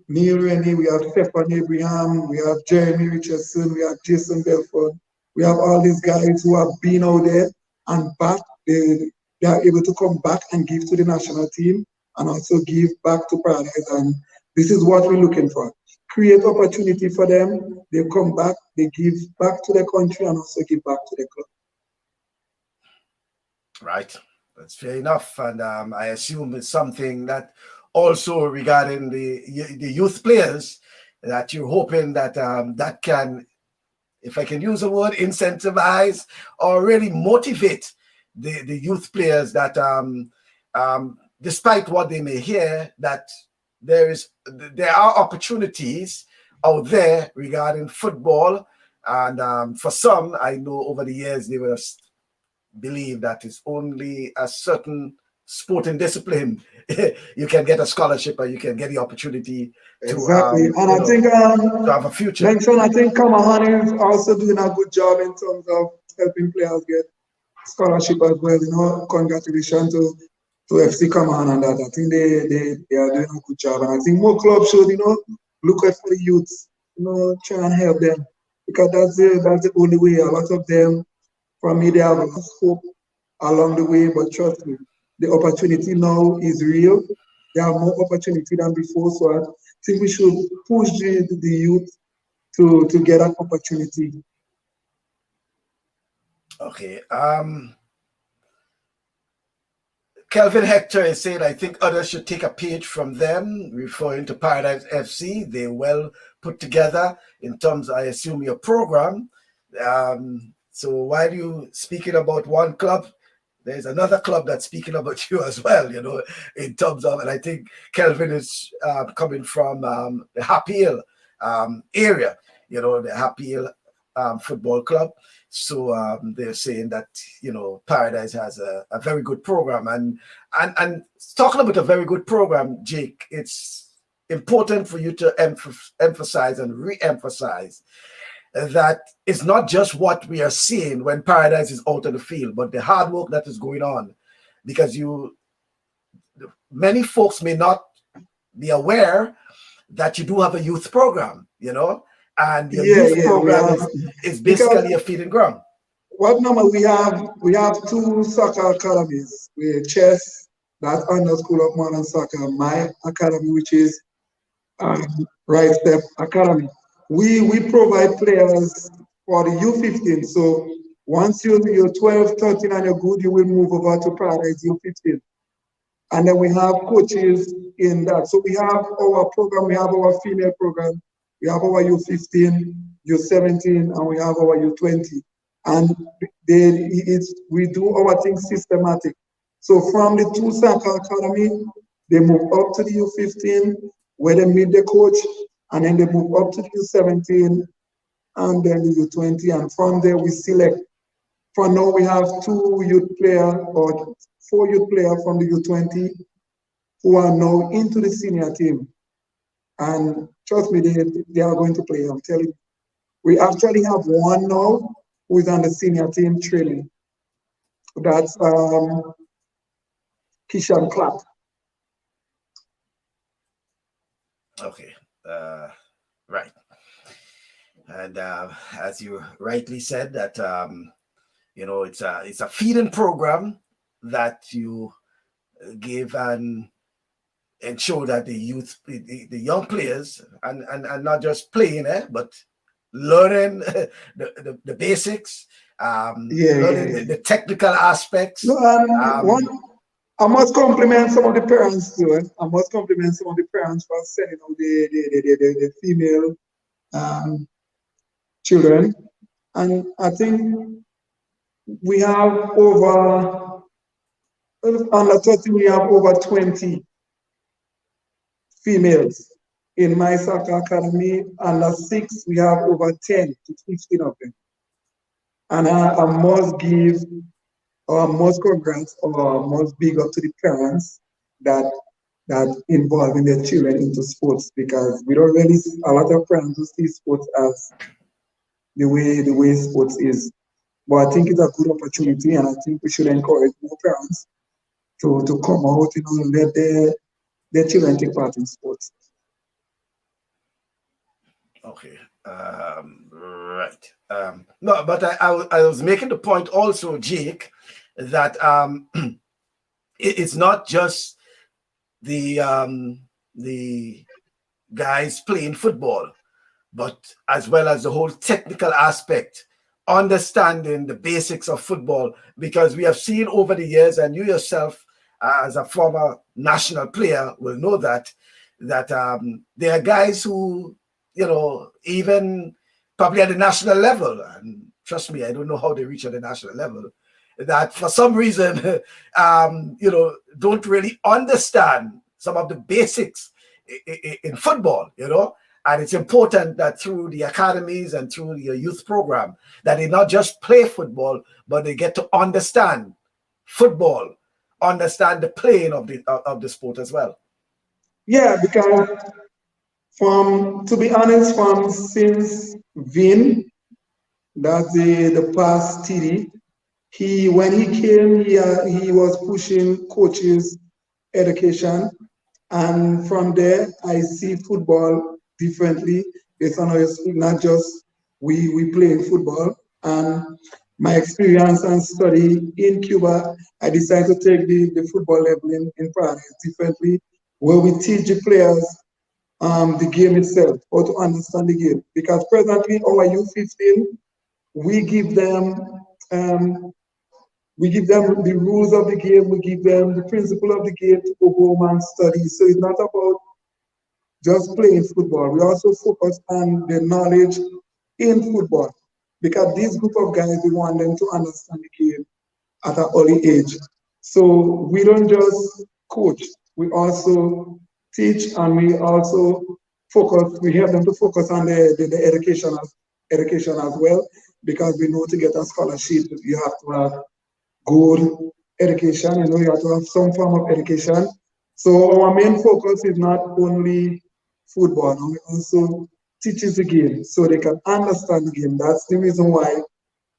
Neil Rennie, we have Stefan Abraham, we have Jeremy Richardson, we have Jason Belford. We have all these guys who have been out there and back. They are able to come back and give to the national team and also give back to Paradise. And this is what we're looking for. Create opportunity for them. They come back, they give back to the country and also give back to the club. Right. That's fair enough. And I assume it's something that also regarding the youth players that you're hoping that that can, if I can use a word, incentivize or really motivate the youth players that despite what they may hear, that there are opportunities out there regarding football. And for some, I know over the years they will believe that it's only a certain sporting discipline you can get a scholarship or you can get the opportunity to exactly. And I think to have a future. Benson, I think Kamahani is also doing a good job in terms of helping players get scholarship as well. You know, congratulations to FC Kamahan and that. I think they are doing a good job. And I think more clubs should, you know, look out for the youths, you know, try and help them. Because that's the only way. A lot of them, from me, they have a lot of hope along the way, but trust me, the opportunity now is real. They have more opportunity than before, so I think we should push the youth to get an opportunity. Okay. Kelvin Hector is saying, I think others should take a page from them, referring to Paradise FC. They're well put together in terms, I assume, your program. So while you speaking about one club, there's another club that's speaking about you as well, you know, in terms of, and I think Kelvin is coming from the Happy Hill area, you know, the Happy Hill football club. So they're saying that, you know, Paradise has a very good program. And talking about a very good program, Jake, it's important for you to emphasize and re-emphasize that it's not just what we are seeing when Paradise is out on the field, but the hard work that is going on. Because many folks may not be aware that you do have a youth program, you know, and your Yeah, youth yeah, we program have, is because basically a feeding ground. what number we have two soccer academies. We chess, that's under School of Modern Soccer, my academy, which is Right Step Academy. We provide players for the U15. So once you're 12, 13 and you're good, you will move over to Paradise U15. And then we have coaches in that. So we have our program, we have our female program, we have our U15, U17, and we have our U20. And we do our things systematic. So from the two soccer academy, they move up to the U15, where they meet the coach, and then they move up to the U17, and then the U20. And from there, we select. For now, we have 4 youth players from the U20 who are now into the senior team. And trust me, they are going to play, I'm telling you. We actually have one now who is on the senior team training. That's Kesha Clark. Okay, right. And as you rightly said, that you know, it's a feeding program that you give and ensure that the youth, the young players, and not just playing, but learning the basics, learning the technical aspects. No, I must compliment some of the parents too. I must compliment some of the parents for sending out the female children. And I think we have under 30, we have over 20 females. In my soccer academy, under 6, we have over 10 to 15 of them. And I must give, or must congrats, or must big up to the parents that involving their children into sports, because we don't really, a lot of parents who see sports as the way sports is. But I think it's a good opportunity, and I think we should encourage more parents to come out, you know, and let their children take part in sports. Okay. Right. No, but I was making the point also, Jake, that it's not just the guys playing football, but as well as the whole technical aspect, understanding the basics of football, because we have seen over the years, and you yourself, as a former national player, will know that there are guys who, you know, even probably at the national level, and trust me, I don't know how they reach at the national level, that for some reason, you know, don't really understand some of the basics in football, you know. And it's important that through the academies and through your youth program, that they not just play football, but they get to understand football, understand the playing of the sport as well. Yeah, because to be honest, from since Vin, that's the past TD, when he came here, he was pushing coaches education, and from there I see football differently. It's not just we playing football. And my experience and study in Cuba, I decided to take the football level in Paris differently, where we teach the players the game itself, or to understand the game. Because presently our U15, we give them um, the rules of the game, we give them the principle of the game to go home and study. So it's not about just playing football. We also focus on the knowledge in football, because this group of guys, we want them to understand the game at an early age. So we don't just coach, we also teach, and we also focus, we help them to focus on the education as well, because we know to get a scholarship, you have to have good education, you know, you have to have some form of education. So our main focus is not only football, we also teaches the game so they can understand the game. That's the reason why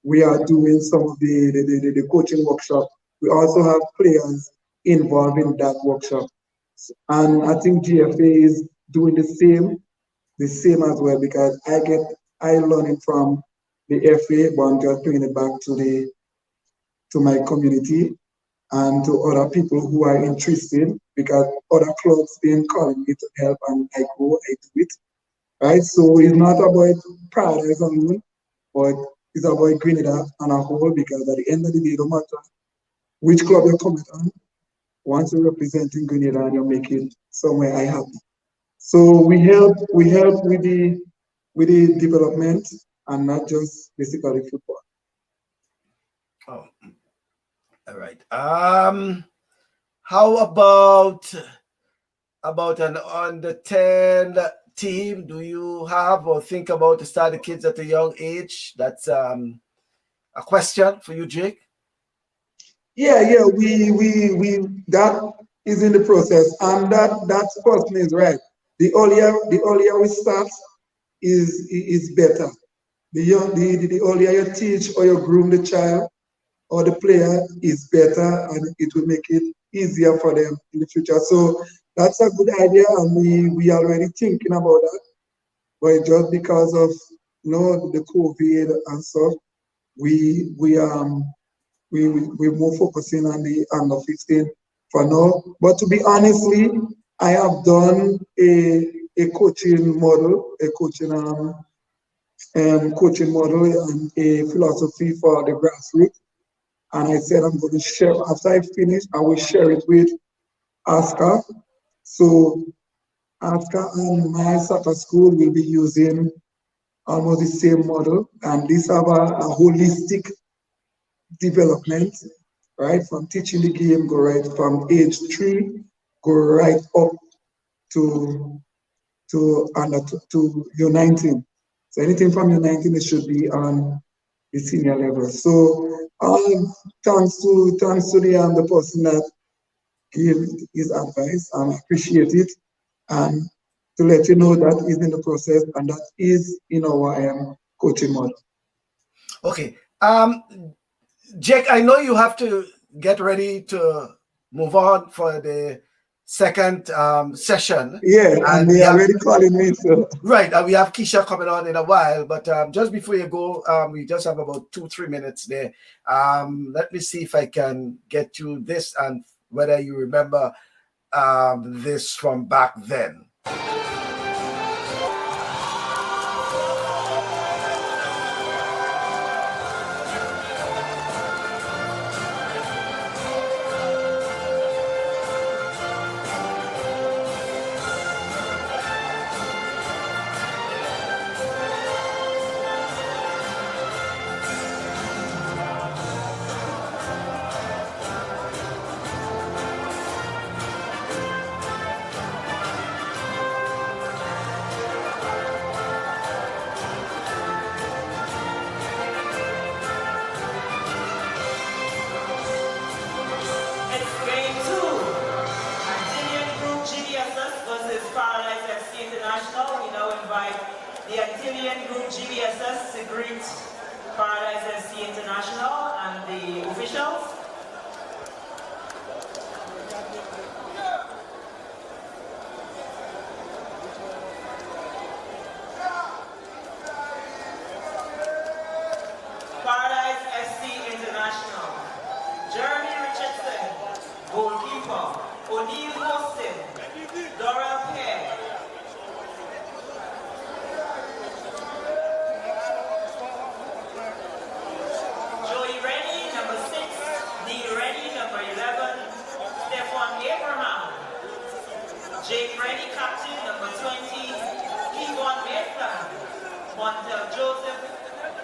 we are doing some of the coaching workshop. We also have players involved in that workshop. And I think GFA is doing the same as well, because I learn it from the FA, but I'm just bringing it back to my community and to other people who are interested, because other clubs been calling me to help, and I go, I do it, right? So it's not about Paradise alone, but it's about Grenada on a whole, because at the end of the day, no matter which club you come on, once you're representing Grenada and you make it somewhere, I happy. So we help with the development, and not just basically football. Oh, all right. How about an under 10 team? Do you have or think about to start the kids at a young age? That's a question for you, Jake. Yeah, we that is in the process, and that person is right. The earlier we start is better. The earlier you teach or you groom the child or the player is better, and it will make it easier for them in the future. So that's a good idea, and we already thinking about that. But just because of the COVID and stuff, we're more focusing on the under 15 for now. But to be honestly, I have done a coaching model, coaching model and a philosophy for the grassroots. And I said I'm going to share, after I finish, I will share it with Oscar. So Oscar and my soccer school will be using almost the same model, and this have a holistic development, right? From teaching the game, go right from age 3, go right up to under to U19. So anything from U19, it should be on the senior level. So thanks to the person that gave his advice. I appreciate it, and to let you know that is in the process, and that is in our coaching model. Okay. Jake, I know you have to get ready to move on for the second session. Yeah, and they are already calling me. So. Right, and we have Kesha coming on in a while, but just before you go, we just have about 2-3 minutes there. Let me see if I can get you this and whether you remember this from back then. Rennie, captain, number 20, Kevon Mason, Montel Joseph,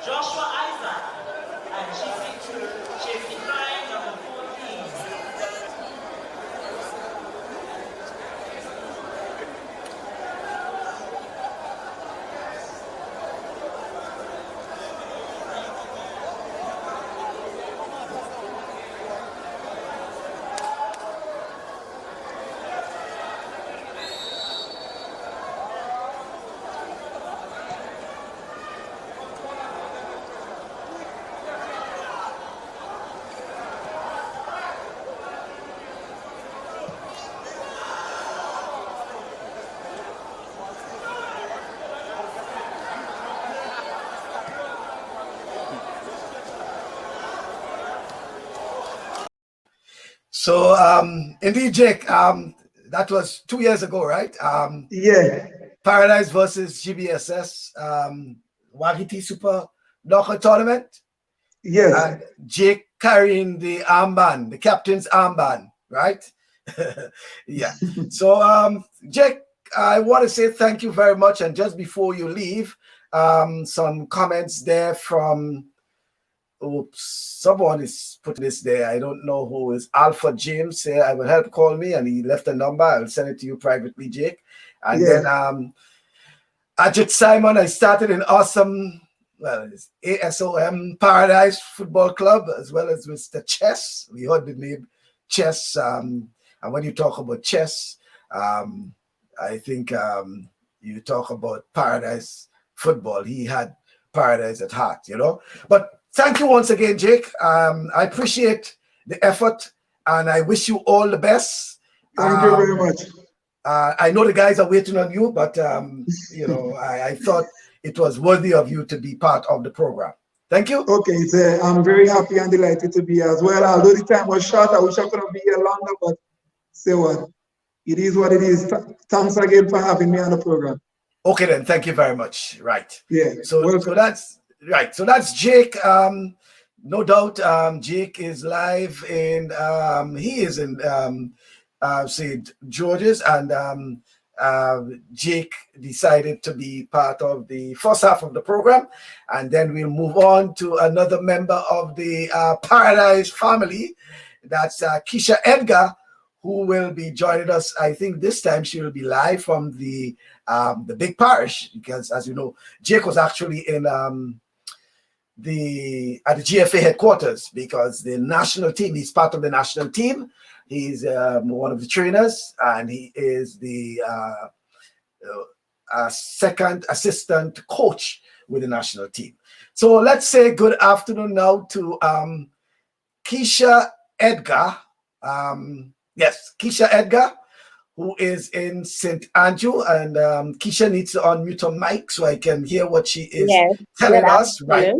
Joshua Isaac, and Chasey Klein, number 14. So indeed, Jake, that was 2 years ago, right? Yeah. Paradise versus GBSS, Wagiti Super Knockout Tournament. Yes. And Jake carrying the armband, the captain's armband, right? Yeah. So, Jake, I want to say thank you very much. And just before you leave, some comments there from, oops, someone is putting this there. I don't know who is. Alpha James say, I will help call me, and he left a number. I'll send it to you privately, Jake. And Yes. then Ajit Simon, I started an awesome, well, it's ASOM Paradise Football Club, as well as Mr. Chess. We heard the name Chess. And when you talk about chess, I think you talk about Paradise Football. He had Paradise at heart, you know. But thank you once again, Jake. I appreciate the effort, and I wish you all the best. Thank you very much. I know the guys are waiting on you, but you know, I thought it was worthy of you to be part of the program. Thank you. Okay, I'm very happy and delighted to be here as well. Although the time was short, I wish I could have been here longer, but say what? It is what it is. Thanks again for having me on the program. Okay, then. Thank you very much. Right. Yeah. So that's right. So that's Jake. No doubt, Jake is live in. He is in St. George's, and Jake decided to be part of the first half of the program, and then we'll move on to another member of the Paradise family. That's Kesha Edgar, who will be joining us. I think this time she will be live from the big parish, because, as you know, Jake was actually in at the GFA headquarters, because the national team, he's part of the national team. He's one of the trainers, and he is the second assistant coach with the national team. So let's say good afternoon now to Kesha Edgar. Yes, Kesha Edgar, who is in St. Andrew, and Kesha needs to unmute her mic so I can hear what she is telling us. Right.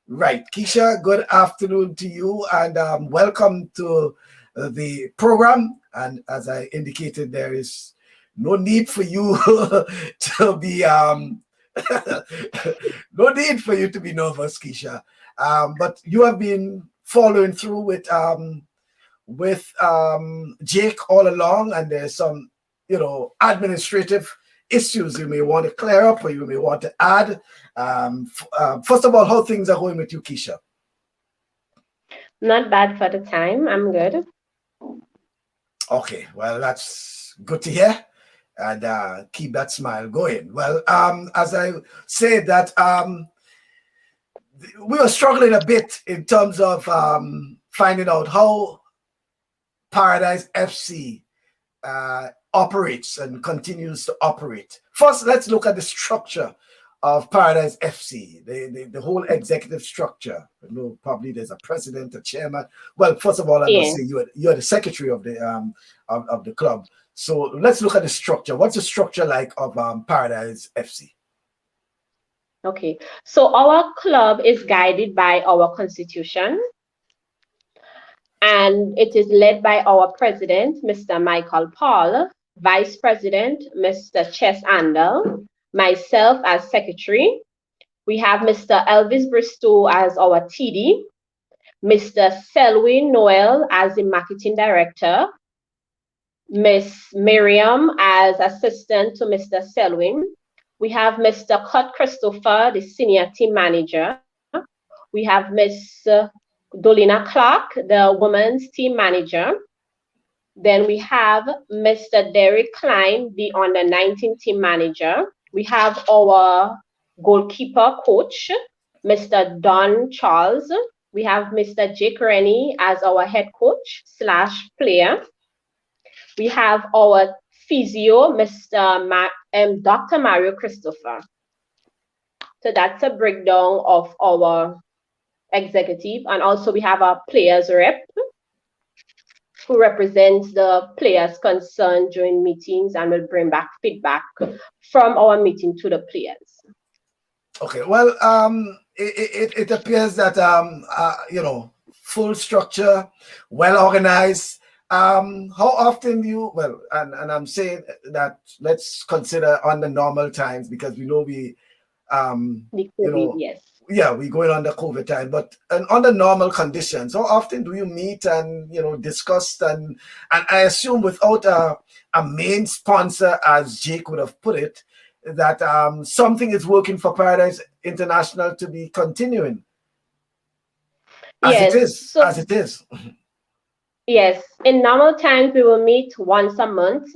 Right. Kesha, good afternoon to you, and welcome to the program. And as I indicated, there is no need for you to be no need for you to be nervous, Kesha. But you have been following through with Jake all along, and there's some, you know, administrative issues you may want to clear up, or you may want to add. First of all, how things are going with you, Kesha? Not bad for the time. I'm good. Okay, well, that's good to hear, and keep that smile going. Well, as I said that, we were struggling a bit in terms of finding out how Paradise FC operates and continues to operate. First, let's look at the structure of Paradise FC, the whole executive structure. I know probably there's a president, a chairman. Well, first of all, I must say you're the secretary of the club. So let's look at the structure. What's the structure like of Paradise FC? Okay, so our club is guided by our constitution, and it is led by our president, Mr. Michael Paul, vice president, Mr. Chess Andel, myself as secretary. We have Mr. Elvis Bristow as our TD, Mr. Selwyn Noel as the marketing director, Miss Miriam as assistant to Mr. Selwyn. We have Mr. Cut Christopher, the senior team manager. We have Miss Dolina Clark, the women's team manager. Then we have Mr. Derek Klein, the under-19 team manager. We have our goalkeeper coach, Mr. Don Charles. We have Mr. Jake Rennie as our head coach / player. We have our physio, Dr. Mario Christopher. So that's a breakdown of our executive. And also we have our players rep, who represents the players concerned during meetings and will bring back feedback from our meeting to the players. Okay, well, it appears that you know, full structure, well organized, How often you, well, and I'm saying that let's consider on the normal times, because we know The you COVID, know, yes. yeah, we're going on the COVID time, but under normal conditions, how often do you meet and, discuss, and I assume without a main sponsor, as Jake would have put it, that something is working for Paradise International to be continuing Yes. So as it is. yes, in normal times we will meet once a month.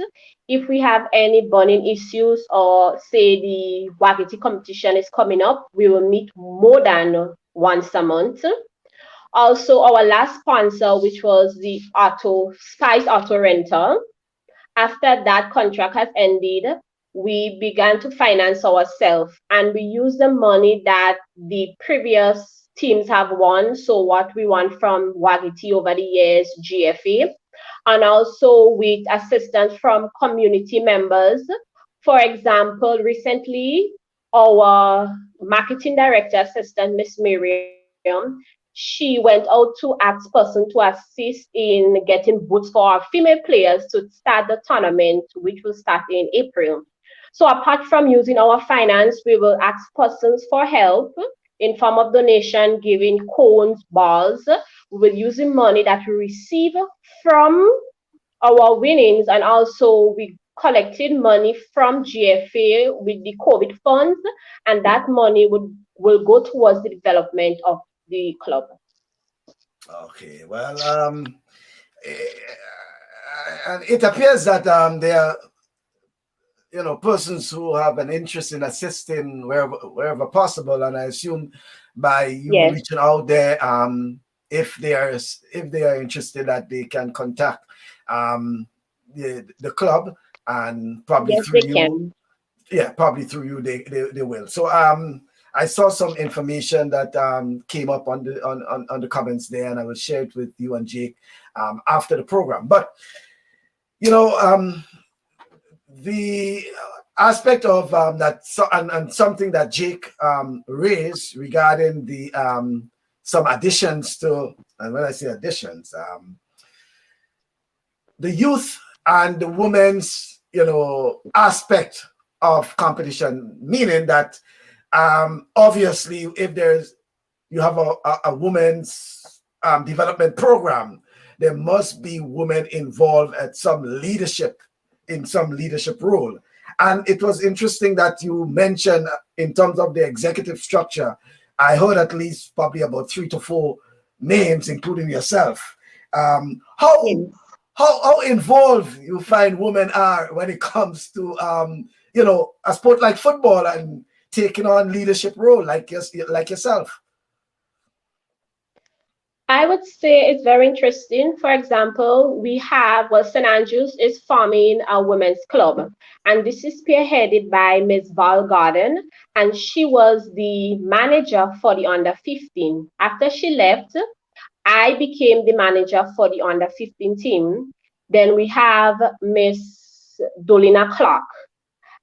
If we have any burning issues or say the Wagiti competition is coming up, we will meet more than once a month. Also, our last sponsor, which was the Spice Auto Rental, after that contract has ended, we began to finance ourselves and we use the money that the previous teams have won. So what we won from Wagiti over the years, GFA, and also with assistance from community members. For example, recently, our marketing director assistant, Miss Miriam, she went out to ask person to assist in getting boots for our female players to start the tournament, which will start in April. So apart from using our finance, we will ask persons for help in form of donation, giving cones, balls. We will using money that we receive from our winnings, and also we collected money from GFA with the COVID funds, and that money will go towards the development of the club. Okay, well, and it appears that there are persons who have an interest in assisting wherever possible, and I assume by you Yes, reaching out there, if they are interested, that they can contact the club, and probably yes, through they you, can. yeah, probably through you they will. So I saw some information that came up on the comments there, and I will share it with you and Jake after the program. But you know the aspect of that, and something that Jake raised regarding the some additions to, and when I say additions, the youth and the women's aspect of competition, meaning that obviously if you have a women's development program, there must be women involved at some leadership role. And it was interesting that you mentioned in terms of the executive structure, I heard at least probably about 3 to 4 names, including yourself. How Yes. how involved you find women are when it comes to a sport like football and taking on leadership role like yourself? I would say it's very interesting. For example, we have, well, St. Andrews is forming a women's club, and this is spearheaded by Ms. Val Garden, and she was the manager for the under 15. After she left, I became the manager for the under 15 team. Then we have Miss Dolina Clark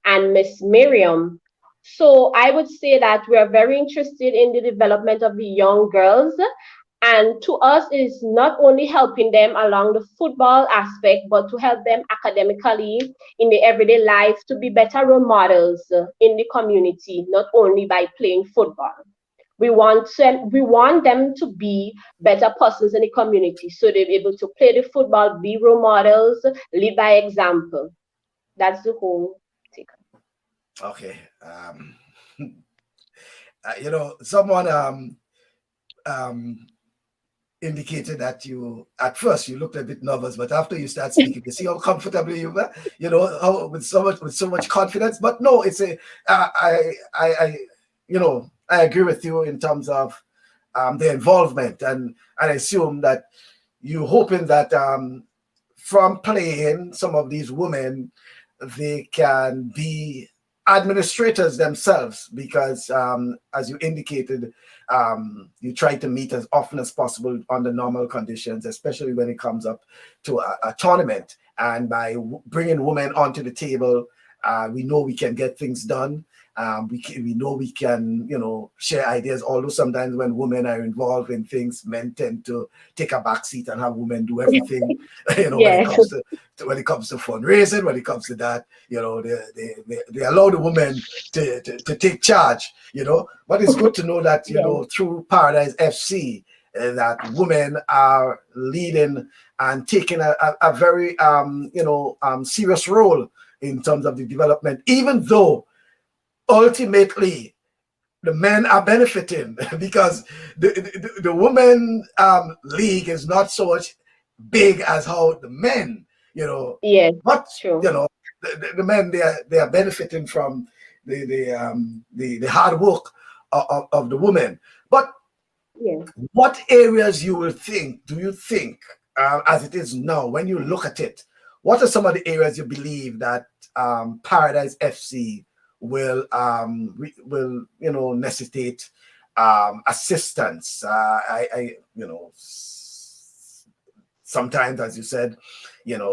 and Miss Miriam. So I would say that we are very interested in the development of the young girls. And to us, it is not only helping them along the football aspect, but to help them academically in the everyday life to be better role models in the community, not only by playing football. We want them to be better persons in the community, so they're able to play the football, be role models, lead by example. That's the whole take. Okay. Someone um, indicated that you at first you looked a bit nervous, but after you start speaking, you see how comfortable you were. How with so much confidence. But no, it's a I agree with you in terms of the involvement, and I assume that you hoping that from playing some of these women, they can be administrators themselves, because as you indicated, you try to meet as often as possible under normal conditions, especially when it comes up to a tournament, and by bringing women onto the table We know we can get things done. We know we can, share ideas. Although sometimes when women are involved in things, men tend to take a back seat and have women do everything. Yes. When it comes to fundraising, when it comes to that, they allow the women to take charge. But it's good to know that through Paradise FC, that women are leading and taking a very serious role in terms of the development, even though ultimately the men are benefiting because the women league is not so much big as how the men, Yes, but true. the men, they are benefiting from the hard work of the women. But what areas do you think, as it is now, when you look at it, what are some of the areas you believe that Paradise FC will necessitate assistance? Sometimes, as you said,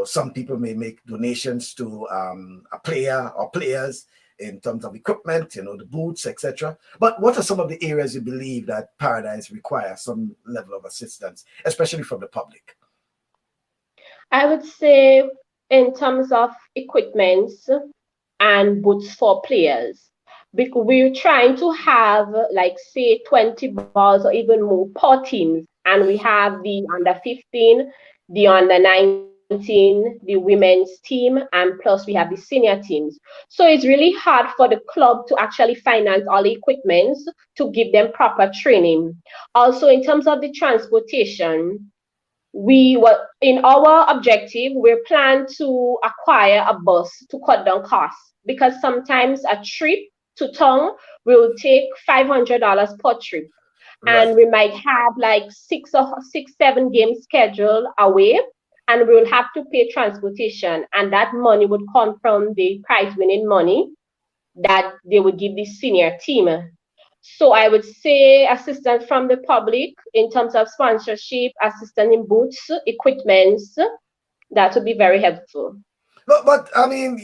some people may make donations to a player or players in terms of equipment, the boots, etc. But what are some of the areas you believe that Paradise requires some level of assistance, especially from the public? I would say in terms of equipments and boots for players, because we're trying to have like say 20 balls or even more per teams, and we have the under 15, the under 19, the women's team, and plus we have the senior teams. So it's really hard for the club to actually finance all the equipment to give them proper training. Also, in terms of the transportation, we were in our objective, we plan to acquire a bus to cut down costs, because sometimes a trip to town will take $500 per trip. Right. And we might have like 7 games scheduled away, and we'll have to pay transportation, and that money would come from the prize winning money that they would give the senior team. So I would say assistance from the public in terms of sponsorship, assistance in boots, equipments, that would be very helpful. But I mean,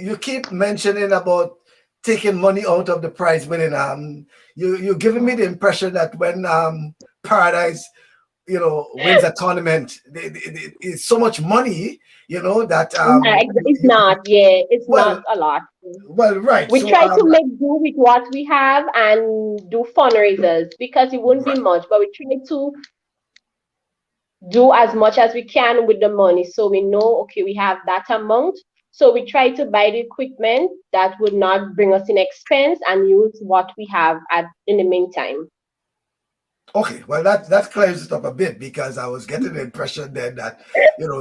you keep mentioning about taking money out of the prize winning. You're giving me the impression that when Paradise wins a tournament, it's so much money, that It's not, yeah, it's well, not a lot. right. We So try to make do with what we have and do fundraisers, because it wouldn't be much, but we try to do as much as we can with the money. So we know, okay, we have that amount. So we try to buy the equipment that would not bring us in expense and use what we have in the meantime. okay, well that clears it up a bit, because I was getting the impression then that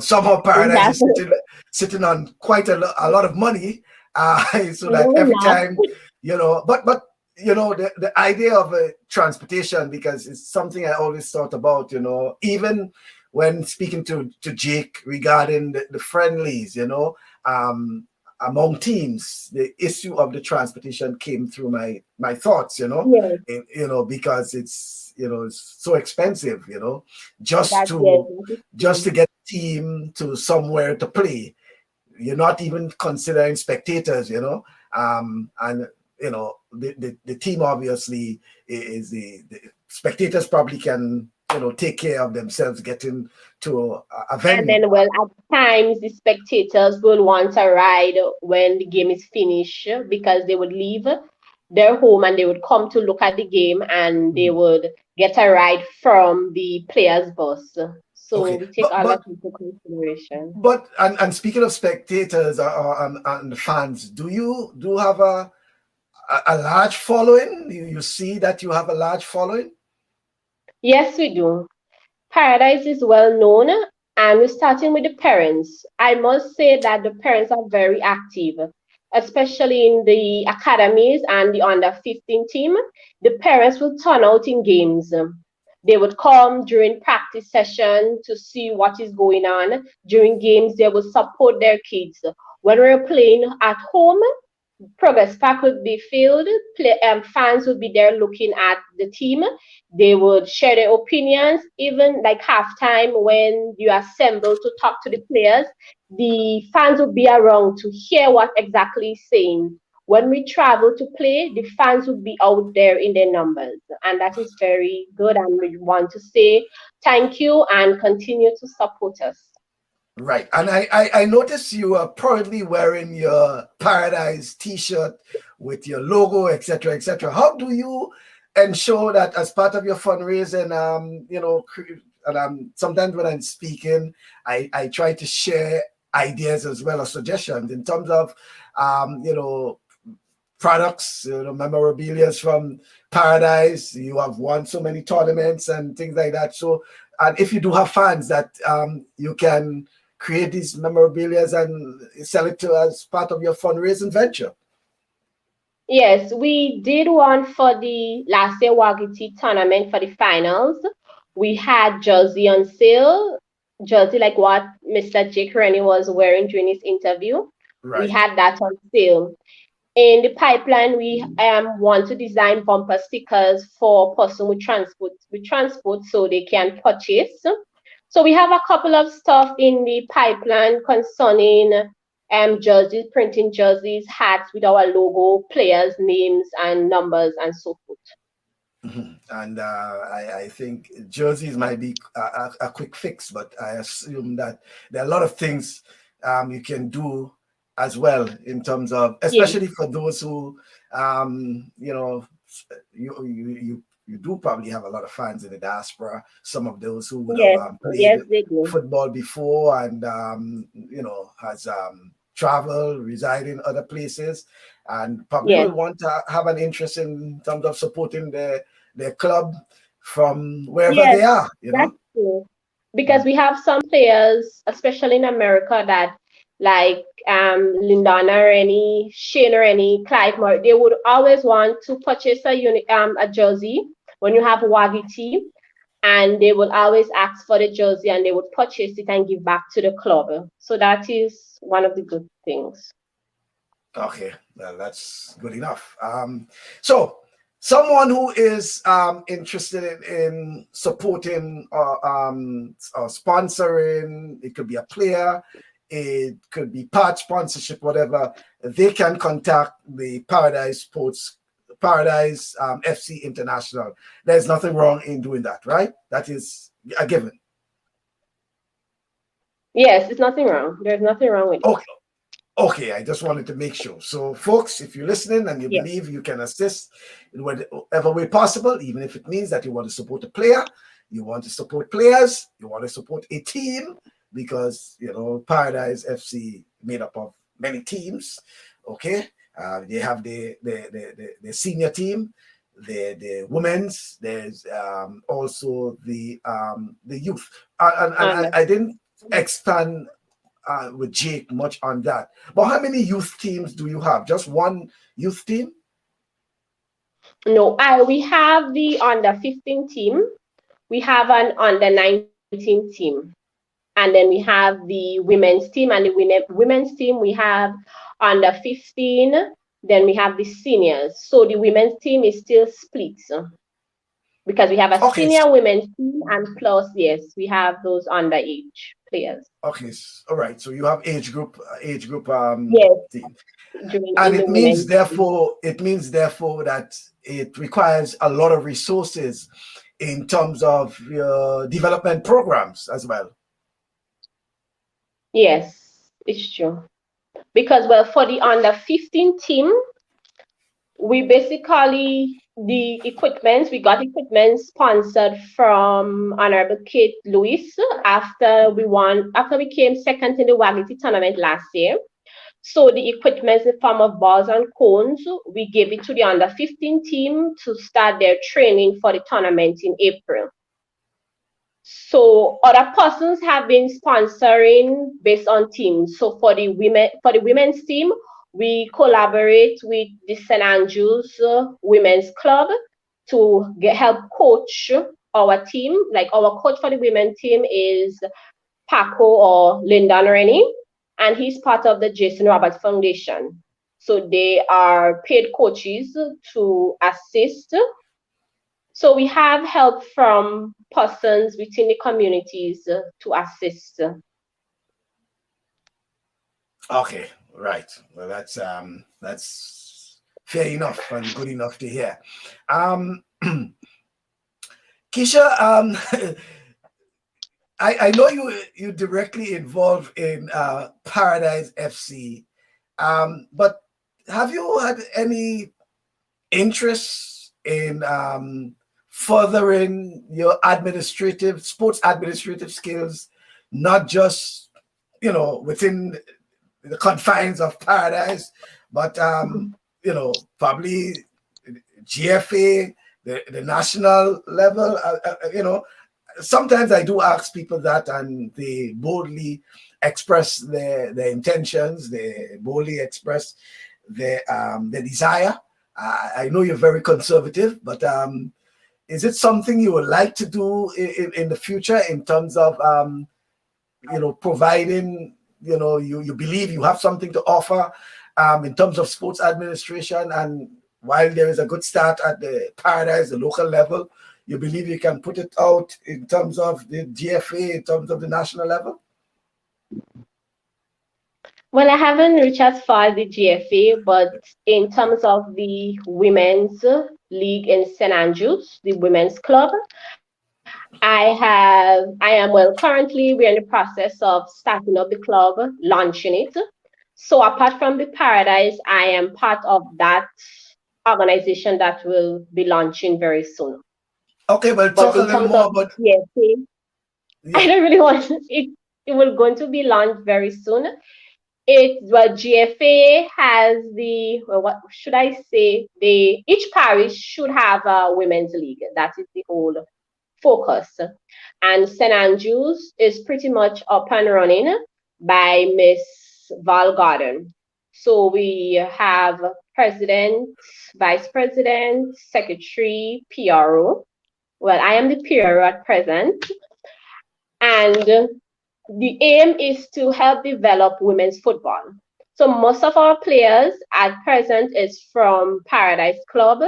somehow Paradise is sitting on quite a lot of money, so that every time but the idea of a transportation, because it's something I always thought about, even when speaking to Jake regarding the friendlies, among teams, the issue of the transportation came through my thoughts, because it's it's so expensive, just to get a team to somewhere to play. You're not even considering spectators, and the team obviously is the spectators probably can take care of themselves getting to a venue. And then, well, at times the spectators will want a ride when the game is finished, because they would leave their home and they would come to look at the game, and they would get a ride from the players' bus. So we take all that into consideration. But and speaking of spectators and fans, do you have a large following? You see that you have a large following? Yes, we do. Paradise is well known, and we're starting with the parents. I must say that the parents are very active, especially in the academies and the under 15 team. The parents will turn out in games. They would come during practice session to see what is going on. During games, they will support their kids. When we're playing at home, progress pack would be filled. Fans would be there looking at the team. They would share their opinions. Even like halftime, when you assemble to talk to the players, the fans would be around to hear what exactly is saying. When we travel to play, the fans would be out there in their numbers, and that is very good. And we want to say thank you and continue to support us. Right. And I noticed you are proudly wearing your Paradise t-shirt with your logo, etc., etc. How do you ensure that as part of your fundraising, and sometimes when I'm speaking, I try to share ideas as well as suggestions in terms of, products, memorabilia from Paradise. You have won so many tournaments and things like that. So, and if you do have fans that you can create these memorabilia and sell it to as part of your fundraising venture. Yes, we did one for the last year Wagiti tournament for the finals. We had jersey on sale, jersey like what Mr. Jake Rennie was wearing during his interview. Right. We had that on sale. In the pipeline, we want to design bumper stickers for person with transport so they can purchase. So we have a couple of stuff in the pipeline concerning jerseys, printing jerseys, hats with our logo, players' names and numbers and so forth. Mm-hmm. And I think jerseys might be a quick fix, but I assume that there are a lot of things you can do as well in terms of, especially for those who, you do probably have a lot of fans in the diaspora. Some of those who would have played football before and has traveled, reside in other places, and probably will want to have an interest in terms of supporting their club from wherever they are. That's true. Because we have some players, especially in America, that like Lindana Rennie, Shane Rennie, Clive Moore, they would always want to purchase a jersey when you have Wagiti, and they will always ask for the jersey and they would purchase it and give back to the club. So that is one of the good things. Okay, well, that's good enough. So someone who is interested in supporting or sponsoring, it could be a player, it could be part sponsorship, whatever, they can contact the Paradise FC International. There's nothing wrong in doing that, right? That is a given. Yes, it's nothing wrong. There's nothing wrong with it. Okay, I just wanted to make sure. So, folks, if you're listening and you believe you can assist in whatever way possible, even if it means that you want to support a player, you want to support players, you want to support a team, because, Paradise FC made up of many teams, okay? They have the senior team, the women's, there's also the youth. I didn't expand with Jake much on that. But how many youth teams do you have? Just one youth team? No, we have the under 15 team. We have an under 19 team. And then we have the women's team, and the women's team, we have under 15. Then we have the seniors. So the women's team is still split. Because we have a senior women's team, and plus, yes, we have those underage players. Okay, all right. So you have age group team. And it means therefore that it requires a lot of resources in terms of your development programs as well. Yes, it's true. Because for the under 15 team, we basically we got equipment sponsored from Honorable Kate Lewis after we came second in the Wagiti tournament last year. So the equipment in the form of balls and cones, we gave it to the under 15 team to start their training for the tournament in April. So other persons have been sponsoring based on teams. So for the women's team, we collaborate with the St. Andrews Women's Club to help coach our team. Like our coach for the women's team is Paco or Lyndon Rennie, and he's part of the Jason Roberts Foundation. So they are paid coaches to assist. So we have help from persons within the communities to assist. Okay, right. Well, that's fair enough and good enough to hear. Kesha, I know you directly involved in Paradise FC, but have you had any interest in furthering your sports administrative skills, not just within the confines of Paradise, but probably GFA, the national level. Sometimes I do ask people that, and they boldly express their intentions. They boldly express their desire. I know you're very conservative, but is it something you would like to do in the future in terms of providing, you believe you have something to offer in terms of sports administration, and while there is a good start at the Paradise, the local level, you believe you can put it out in terms of the GFA, in terms of the national level? Well, I haven't reached as far as the GFA, but in terms of the women's league in St. Andrews, the women's club, currently we're in the process of starting up the club, launching it. So apart from the Paradise, I am part of that organization that will be launching very soon. Okay, well, talk a little more about GFA, yeah. I don't really want it. It will going to be launched very soon. GFA has what should I say? Each parish should have a women's league. That is the whole focus. And St. Andrews is pretty much up and running by Miss Val Garden. So we have president, vice president, secretary, PRO. Well, I am the PRO at present. And the aim is to help develop women's football. So most of our players at present is from Paradise Club.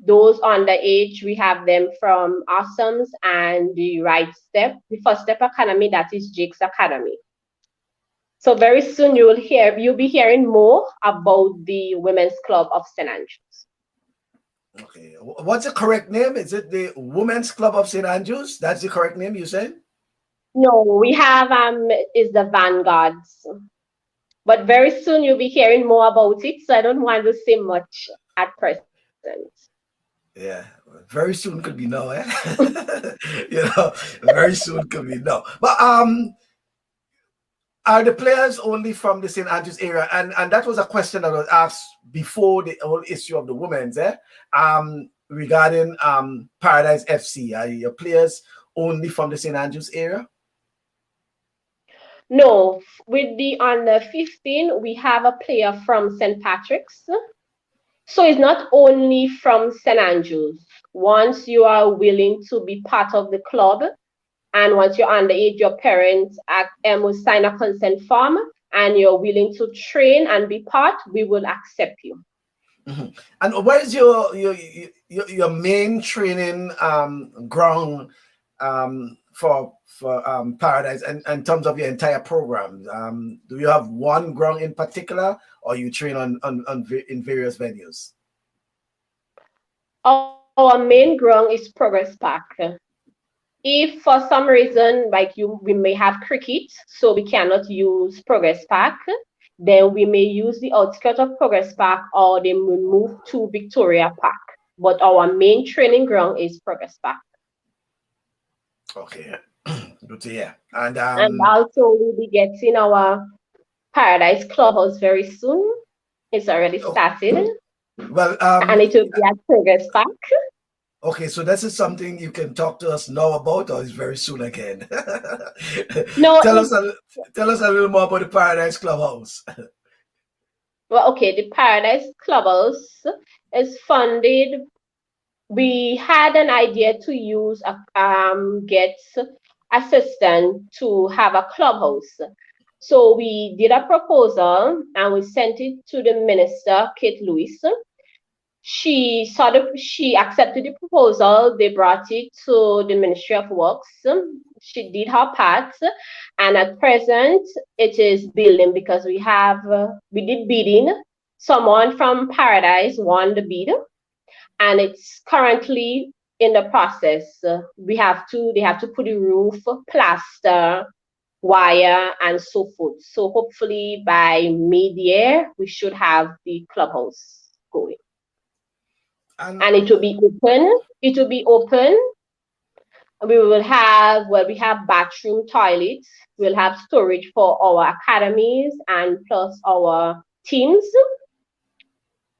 Those underage, we have them from Awesomes and the First Step Academy, that is Jake's Academy. So very soon you'll be hearing more about the Women's Club of St. Andrews. Okay, what's the correct name? Is it the Women's Club of St. Andrews? That's the correct name you said? No, we have is the Vanguards. But very soon you'll be hearing more about it, so I don't want to say much at present. Yeah, very soon could be no, eh? Very soon could be no. But are the players only from the St. Andrews area? And that was a question that was asked before the whole issue of the women's, regarding Paradise FC. Are your players only from the St. Andrews area? No, with the under 15, we have a player from St. Patrick's. So it's not only from St. Andrews. Once you are willing to be part of the club, and once you're underage, your parents will sign a consent form, and you're willing to train and be part, we will accept you. Mm-hmm. And where is your main training ground for Paradise, and in terms of your entire program? Do you have one ground in particular, or you train in various venues? Our main ground is Progress Park. If for some reason, we may have cricket, so we cannot use Progress Park, then we may use the outskirts of Progress Park, or they will move to Victoria Park. But our main training ground is Progress Park. Okay, good to hear. And also we'll be getting our Paradise Clubhouse very soon. It's already started. Well, and it will be at Progress Park. Okay, so this is something you can talk to us now about, or is very soon again? No. Tell us a little more about the Paradise Clubhouse. Well, okay, the Paradise Clubhouse is funded. We had an idea to get assistance to have a clubhouse, So we did a proposal and we sent it to the minister, Kate Lewis. She accepted the proposal. They brought it to the Ministry of Works. She did her part, and at present it is building because we did bidding. Someone from Paradise won the bid, and it's currently in the process. They have to put the roof, plaster, wire, and so forth. So hopefully by mid-year we should have the clubhouse going. And it will be open. It will be open. We have bathroom, toilets. We'll have storage for our academies and plus our teams.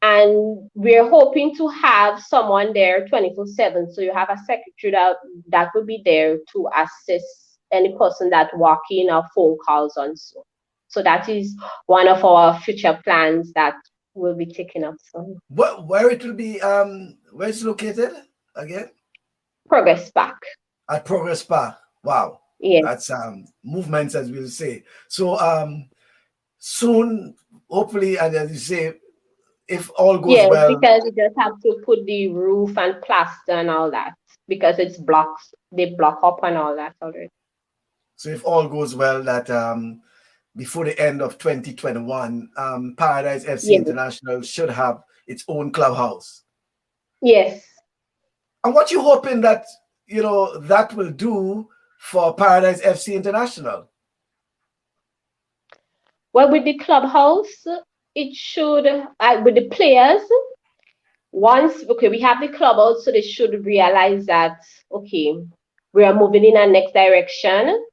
And we're hoping to have someone there 24/7. So you have a secretary that will be there to assist any person that walk in or phone calls on so. So that is one of our future plans that will be taken up soon. Where it will be, where it's located again? Progress Park. At Progress Park. Wow. Yes. That's movements, as we'll say. So soon, hopefully, and as you say, if all goes well. Because you just have to put the roof and plaster and all that because it's blocks. They block up and all that already. So if all goes well, that before the end of 2021, Paradise FC International should have its own clubhouse. Yes. And what you hoping that that will do for Paradise FC International? Well, with the clubhouse, it should with the players. We have the clubhouse, so they should realize that we are moving in our next direction.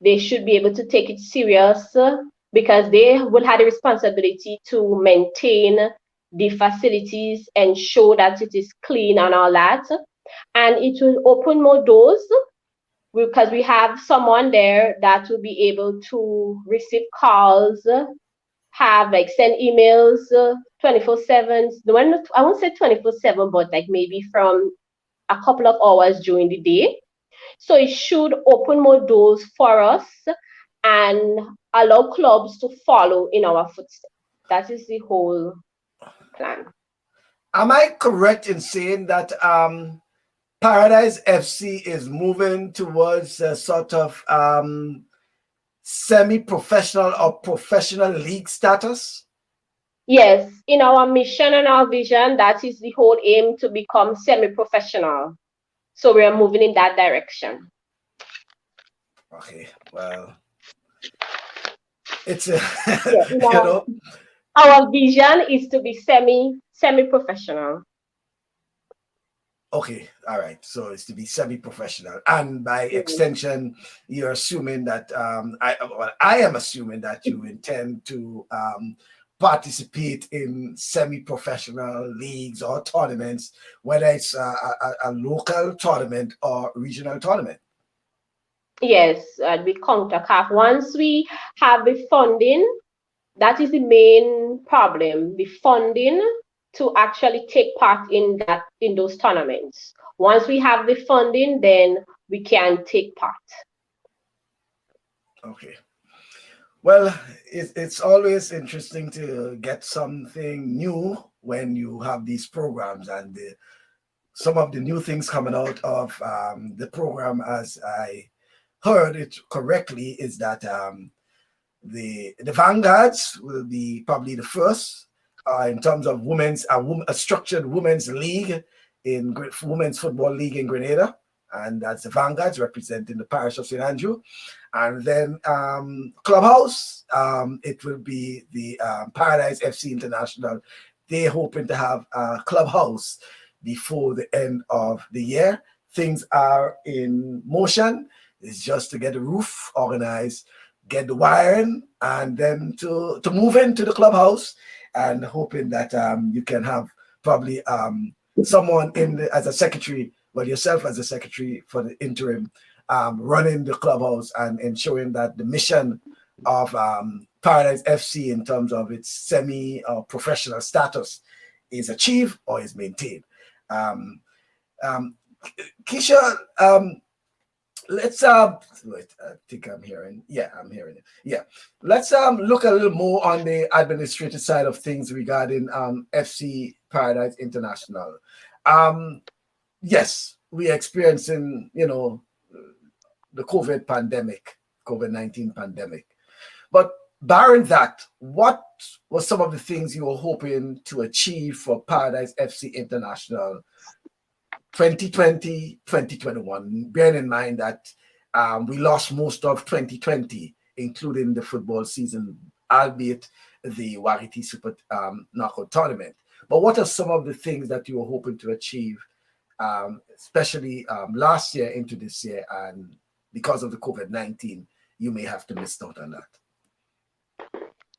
They should be able to take it serious because they will have the responsibility to maintain the facilities and show that it is clean and all that. And it will open more doors because we have someone there that will be able to receive calls, send emails 24/7. I won't say 24/7, but like maybe from a couple of hours during the day. So it should open more doors for us and allow clubs to follow in our footsteps. That is the whole plan. Am I correct in saying that Paradise FC is moving towards a sort of semi-professional or professional league status? Yes, in our mission and our vision, that is the whole aim, to become semi-professional. So we are moving in that direction. Okay, well, it's our vision is to be semi-professional. Okay, all right. So it's to be semi-professional, and by extension, you're assuming that I am assuming that you intend to participate in semi-professional leagues or tournaments, whether it's a local tournament or regional tournament. Yes, we CONCACAF. Once we have the funding, that is the main problem. The funding to actually take part in those tournaments. Once we have the funding, then we can take part. Okay. Well, it's always interesting to get something new when you have these programs, and some of the new things coming out of the program, as I heard it correctly, is that the Vanguards will be probably the first in terms of a structured women's league women's football league in Grenada, and that's the Vanguards representing the parish of St. Andrew. And then Clubhouse, it will be the Paradise FC International. They're hoping to have a clubhouse before the end of the year. Things are in motion. It's just to get the roof organized, get the wiring, and then to move into the clubhouse, and hoping that you can have probably someone as a secretary, well, yourself as a secretary for the interim, running the clubhouse and ensuring that the mission of Paradise FC in terms of its semi-professional status is achieved or is maintained. Kesha, let's wait, I think I'm hearing. Yeah, I'm hearing it. Yeah. Let's look a little more on the administrative side of things regarding FC Paradise International. Um yes, we're experiencing, the COVID-19 pandemic. But barring that, what were some of the things you were hoping to achieve for Paradise FC International 2020, 2021? Bearing in mind that we lost most of 2020, including the football season, albeit the Wariti Super Knockout Tournament. But what are some of the things that you were hoping to achieve, especially last year into this year, and because of the COVID-19, you may have to miss out on that?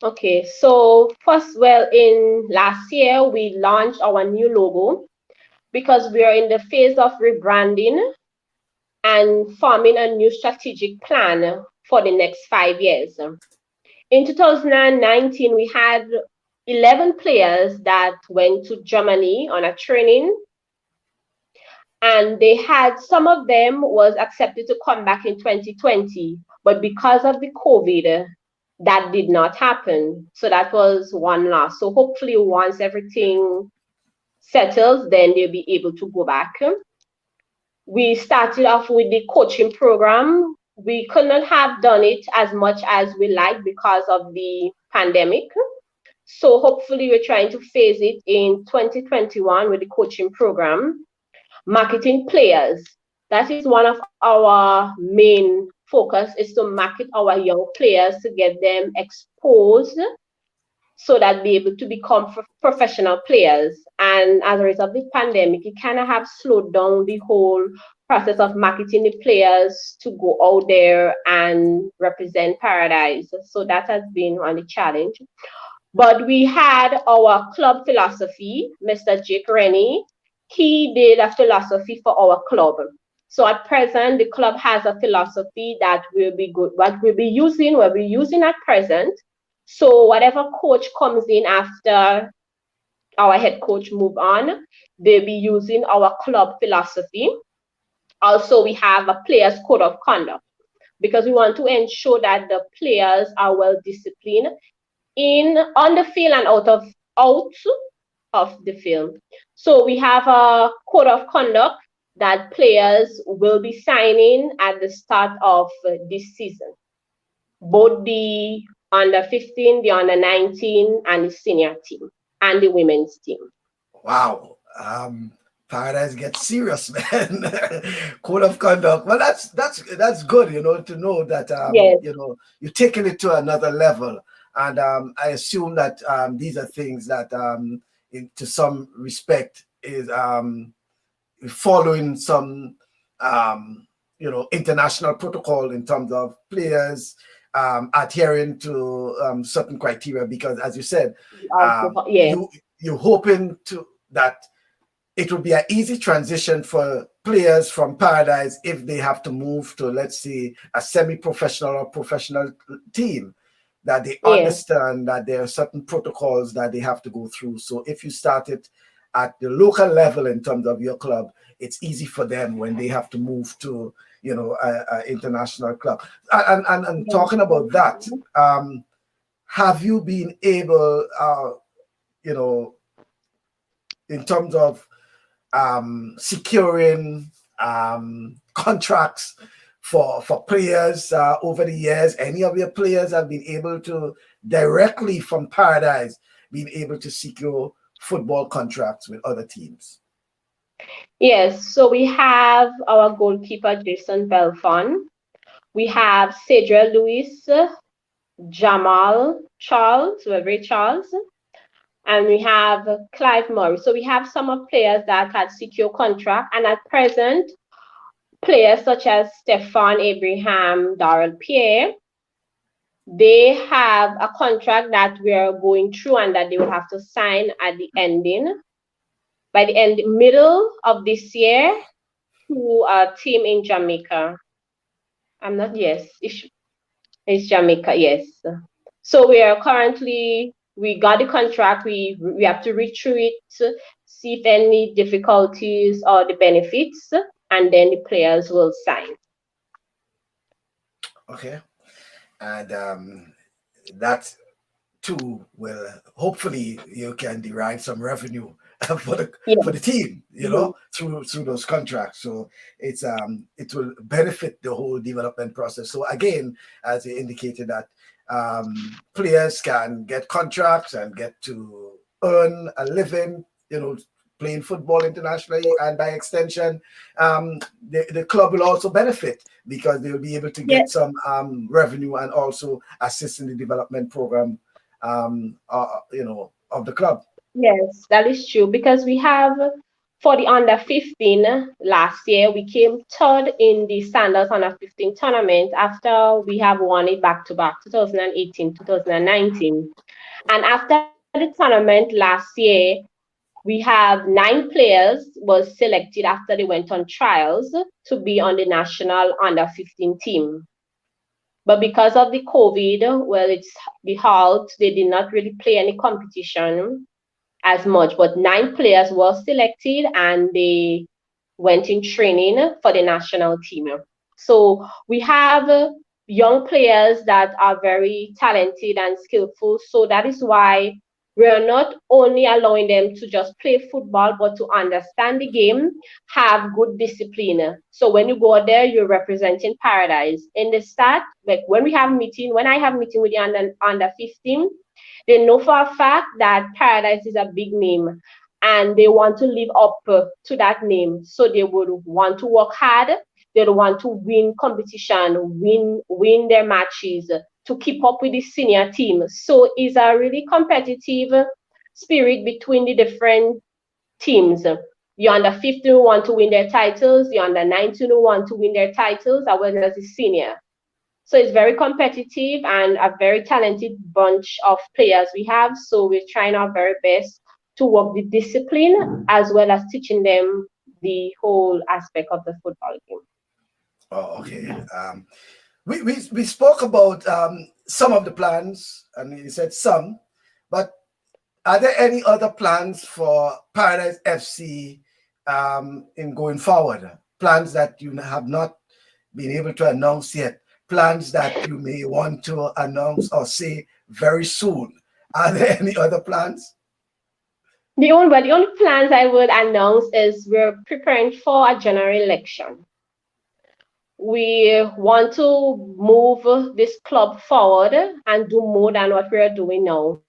Okay, so first, well, in last year, we launched our new logo because we are in the phase of rebranding and forming a new strategic plan for the next 5 years. In 2019, we had 11 players that went to Germany on a training, and they had, some of them was accepted to come back in 2020, but because of the COVID, that did not happen. So that was one loss. So hopefully once everything settles, then they'll be able to go back. We started off with the coaching program. We could not have done it as much as we like because of the pandemic. So hopefully we're trying to phase it in 2021 with the coaching program. Marketing players. That is one of our main focus, is to market our young players to get them exposed so that be able to become professional players. And as a result of the pandemic, it kind of have slowed down the whole process of marketing the players to go out there and represent Paradise. So that has been one of the challenge. But we had our club philosophy, Mr. Jake Rennie. He did a philosophy for our club. So at present, the club has a philosophy that will be good, what we'll be using at present. So whatever coach comes in after our head coach move on, they'll be using our club philosophy. Also, we have a players code of conduct because we want to ensure that the players are well disciplined on the field and out of the field. So we have a code of conduct that players will be signing at the start of this season. Both the under 15, the under 19, and the senior team, and the women's team. Wow. Paradise gets serious, man. Code of conduct. Well, that's good, to know that Yes. you're taking it to another level. And I assume that these are things that, to some respect, is following some, international protocol in terms of players adhering to certain criteria. Because, as you said, Yes. you're hoping that it will be an easy transition for players from Paradise if they have to move to, let's say, a semi-professional or professional team, that they understand that there are certain protocols that they have to go through. So if you start it at the local level in terms of your club, it's easy for them when they have to move to, an international club. And talking about that, have you been able, in terms of securing contracts for players over the years? Any of your players have been able to directly from Paradise being able to secure football contracts with other teams? Yes, so we have our goalkeeper Jason Belfon. We have Cedra Lewis, Jamal Charles, Reverend Charles, and we have Clive Murray. So we have some of players that had secure contract, and at present, players such as Stefan Abraham, Darrell Pierre, they have a contract that we are going through and that they will have to sign at the ending, by the middle of this year, to a team in Jamaica. It's Jamaica, yes. So we got the contract, we have to read through it, see if any difficulties or the benefits, and then the players will sign. Okay. And that too will hopefully you can derive some revenue for the Yes. team, Mhm. through those contracts. So it will benefit the whole development process. So again, as you indicated, that players can get contracts and get to earn a living, playing football internationally, and by extension, the club will also benefit because they'll be able to Yeah. get some revenue and also assist in the development program, of the club. Yes, that is true because we have for the under 15 last year, we came third in the Standards under 15 tournament after we have won it back to back 2018, 2019. And after the tournament last year, we have 9 players was selected after they went on trials to be on the national under 15 team. But because of the COVID, well, it's the halt, they did not really play any competition as much, but 9 players were selected and they went in training for the national team. So we have young players that are very talented and skillful. So that is why we are not only allowing them to just play football, but to understand the game, have good discipline. So when you go there, you're representing paradise. In the start, like when I have meeting with the under 15, they know for a fact that Paradise is a big name and they want to live up to that name. So they would want to work hard. They want to win competition, win their matches to keep up with the senior team. So it's a really competitive spirit between the different teams. The under 15 who want to win their titles, the under 19 who want to win their titles, as well as the senior. So it's very competitive and a very talented bunch of players we have. So we're trying our very best to work the discipline as well as teaching them the whole aspect of the football game. Oh, okay. We spoke about some of the plans, and you said some, but are there any other plans for Paradise FC in going forward? Plans that you have not been able to announce yet? Plans that you may want to announce or say very soon? Are there any other plans? The only plans I would announce is we're preparing for a general election. We want to move this club forward and do more than what we are doing now.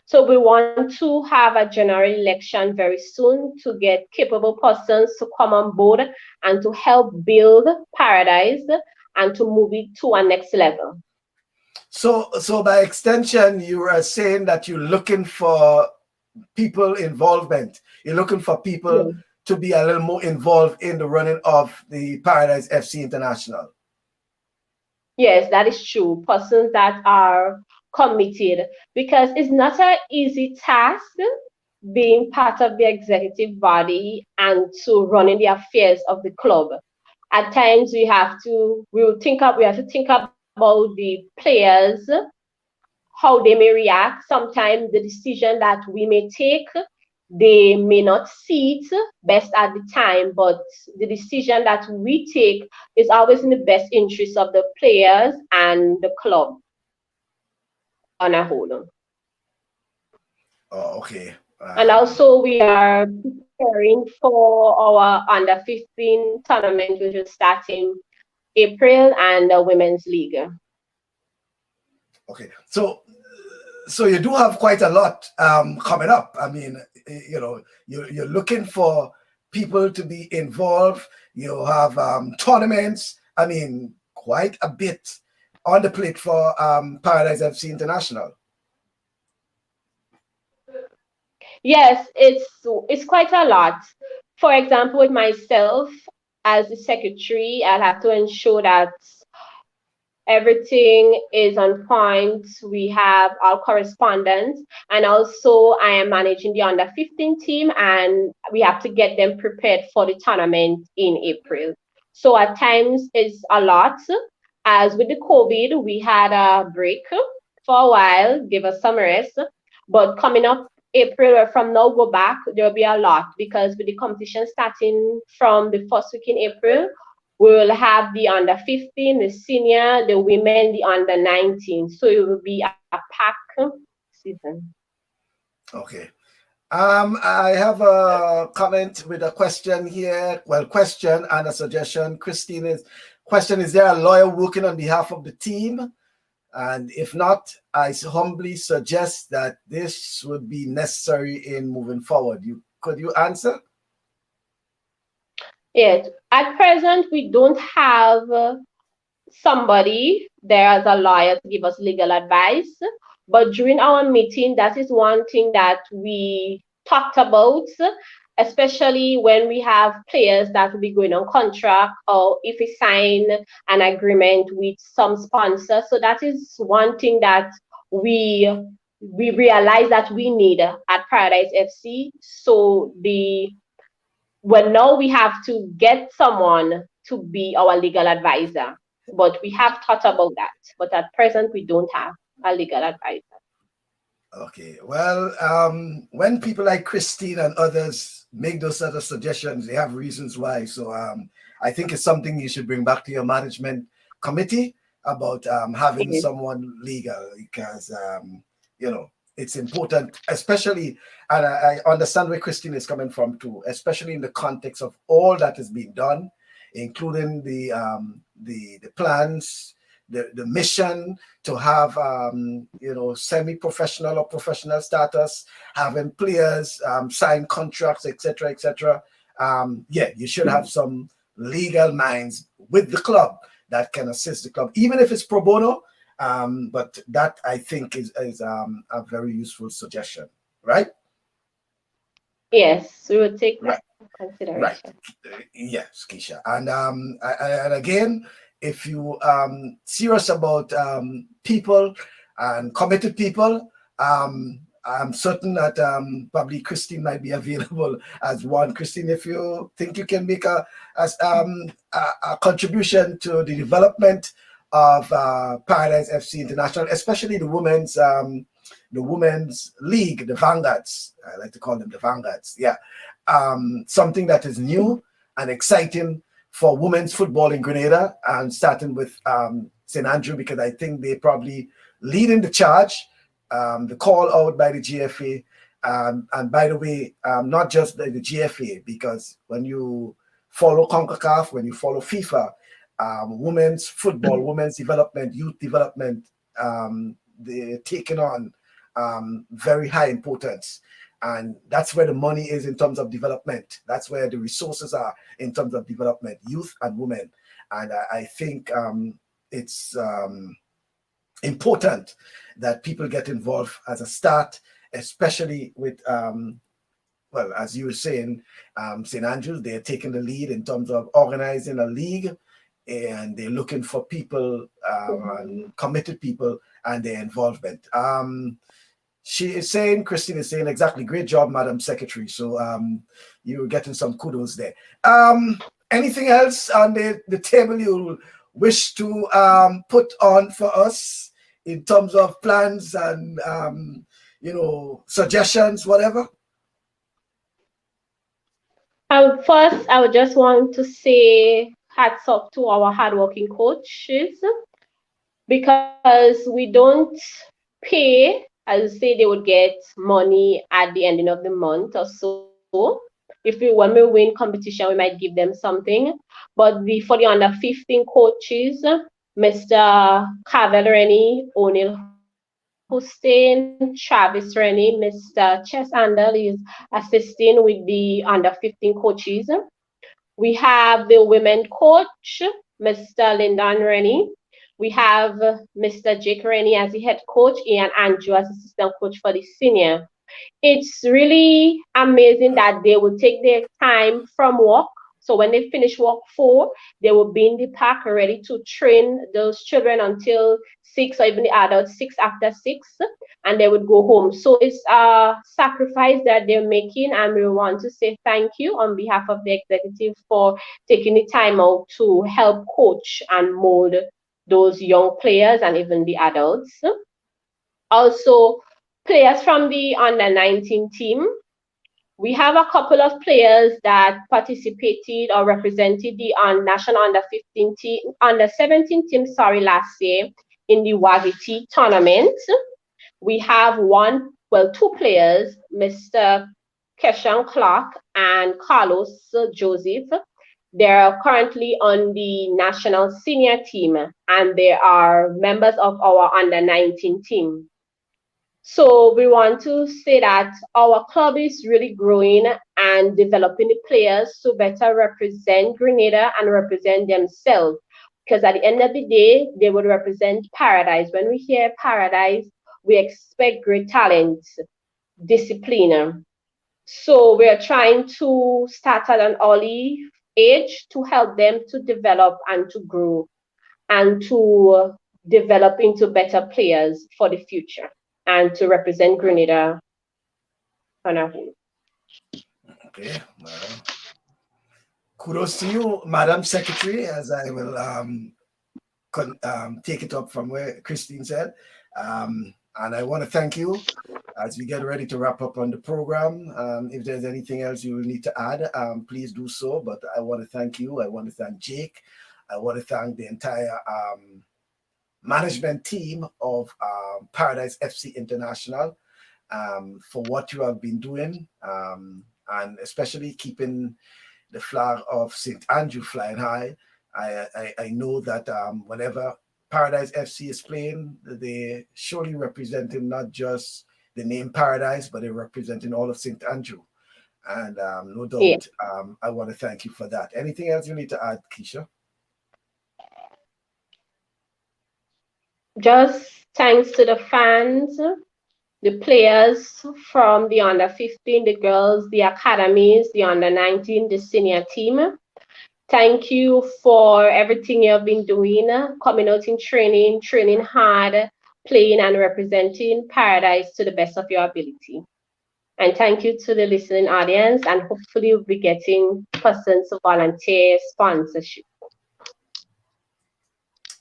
So we want to have a general election very soon to get capable persons to come on board and to help build Paradise and to move it to a next level. So by extension, you are saying that you're looking for people involvement. You're looking for people Yes, to be a little more involved in the running of the Paradise FC International. yes, that is true. Persons that are committed because it's not an easy task being part of the executive body and to running the affairs of the club. At times we have to think about the players, how they may react. Sometimes the decision that we may take, they may not see it best at the time, but the decision that we take is always in the best interest of the players and the club on a whole. Oh, okay. And also we are preparing for our under 15 tournament, which is starting April, and the Women's League. Okay. So you do have quite a lot coming up. I mean, you're looking for people to be involved. You have tournaments. I mean, quite a bit on the plate for Paradise FC International. Yes, it's quite a lot. For example, with myself as the secretary, I'll have to ensure that everything is on point. We have our correspondence, and also I am managing the under 15 team, and we have to get them prepared for the tournament in April. So at times it's a lot. As with the COVID, we had a break for a while, give us some rest. But coming up April or from now go back, there'll be a lot because with the competition starting from the first week in April, we will have the under 15, the senior, the women, the under 19. So it will be a pack season. Okay. I have a comment with a question here. Well, question and a suggestion. Christina's question: is there a lawyer working on behalf of the team? And if not, I humbly suggest that this would be necessary in moving forward. Could you answer? Yes. At present, we don't have somebody there as a lawyer to give us legal advice. But during our meeting, that is one thing that we talked about, especially when we have players that will be going on contract or if we sign an agreement with some sponsor. So that is one thing that we realize that we need at Paradise FC. So now we have to get someone to be our legal advisor. But we have thought about that. But at present, we don't have a legal advisor. Okay. Well, when people like Christine and others make those sort of suggestions, they have reasons why. So I think it's something you should bring back to your management committee about having someone legal, because it's important, especially, and I understand where Christine is coming from too, especially in the context of all that is being done, including the plans, the mission to have semi-professional or professional status, having players sign contracts, etc. You should have some legal minds with the club that can assist the club, even if it's pro bono. But that, I think, is a very useful suggestion, right? Yes, we will take that into consideration. Right. Yes, Kesha. And again, if you serious about people and committed people, I'm certain that probably Christine might be available as one. Christine, if you think you can make a contribution to the development of Paradise FC International, especially the women's league, the Vanguards. I like to call them the Vanguards. Yeah, something that is new and exciting for women's football in Grenada, and starting with St. Andrew, because I think they probably leading the charge. The call out by the GFA, and by the way, not just the GFA, because when you follow CONCACAF, when you follow FIFA, women's football, women's development, youth development, they're taking on very high importance. And that's where the money is in terms of development. That's where the resources are in terms of development, youth and women. And I think it's important that people get involved as a start, especially with, as you were saying, St. Andrews, they're taking the lead in terms of organizing a league, and they're looking for people, and committed people, and their involvement. She is saying, Christine is saying, exactly, great job, Madam Secretary. So you're getting some kudos there. Anything else on the table you wish to put on for us in terms of plans and suggestions, whatever? First, I would just want to say hats off to our hardworking coaches, because we don't pay, as say they would get money at the ending of the month or so. When we win competition, we might give them something. But for the under 15 coaches, Mr. Carvel Rennie, O'Neill Hussein, Travis Rennie, Mr. Chess Andel is assisting with the under 15 coaches. We have the women coach, Mr. Lyndon Rennie. We have Mr. Jake Rennie as the head coach and Andrew as assistant coach for the senior. It's really amazing that they will take their time from work. So when they finish work 4, they will be in the park ready to train those children until 6, or even the adults 6 after 6, and they would go home. So it's a sacrifice that they're making, and we want to say thank you on behalf of the executive for taking the time out to help coach and mold those young players and even the adults. Also, players from the under 19 team, We have a couple of players that participated or represented the national under 15 team, under 17 team, last year in the Wagiti tournament. We have two players, Mr. Kesha Clark and Carlos Joseph. They're currently on the national senior team, and they are members of our under 19 team. So we want to say that our club is really growing and developing the players to better represent Grenada and represent themselves. Because at the end of the day, they would represent Paradise. When we hear Paradise, we expect great talent, discipline. So we are trying to start at an early age to help them to develop and to grow and to develop into better players for the future and to represent Grenada on our home. Okay, well, kudos to you, Madam Secretary, as I will take it up from where Christine said. And I want to thank you as we get ready to wrap up on the program. If there's anything else you will need to add, please do so. But I want to thank you. I want to thank Jake. I want to thank the entire management team of Paradise FC International for what you have been doing, and especially keeping the flag of St. Andrew flying high. I know that whenever Paradise FC is playing, they surely representing not just the name Paradise, but they're representing all of St. Andrew. And no doubt, Yeah. I want to thank you for that. Anything else you need to add, Kesha? Just thanks to the fans, the players from the under 15, the girls, the academies, the under 19, the senior team. Thank you for everything you have been doing, coming out in training hard, playing and representing Paradise to the best of your ability. And thank you to the listening audience, and hopefully we'll be getting persons to volunteer sponsorship.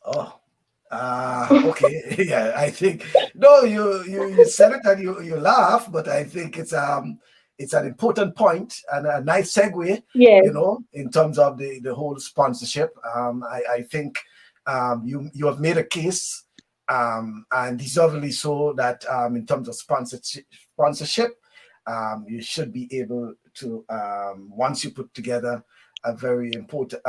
Oh, okay. Yeah, I think no, you said it and you laugh, but I think it's an important point and a nice segue, Yes. in terms of the whole sponsorship. I think you have made a case, and deservedly so, that in terms of sponsorship, you should be able to, once you put together a very important,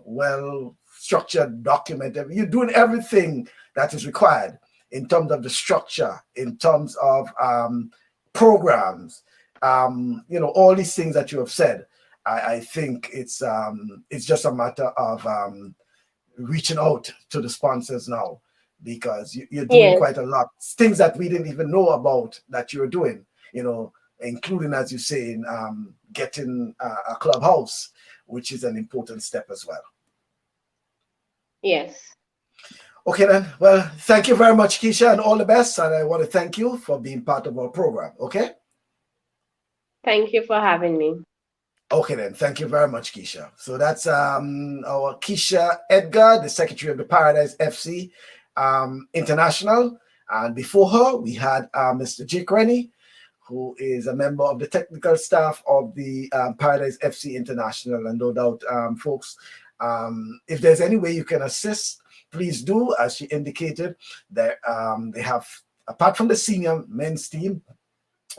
well structured document. You're doing everything that is required in terms of the structure, in terms of programs, all these things that you have said. I think it's just a matter of reaching out to the sponsors now, because you're doing Yes. quite a lot, things that we didn't even know about that you're doing, including, as you say, getting a clubhouse, which is an important step as well. Yes. Okay then. Well, thank you very much, Kesha, and all the best. And I want to thank you for being part of our program. Okay. Thank you for having me. Okay then. Thank you very much, Kesha. So that's our Kesha Edgar, the Secretary of the Paradise FC International. And before her, we had Mr. Jake Rennie, who is a member of the technical staff of the Paradise FC International. And no doubt, folks, if there's any way you can assist, please do. As she indicated, that they have, apart from the senior men's team,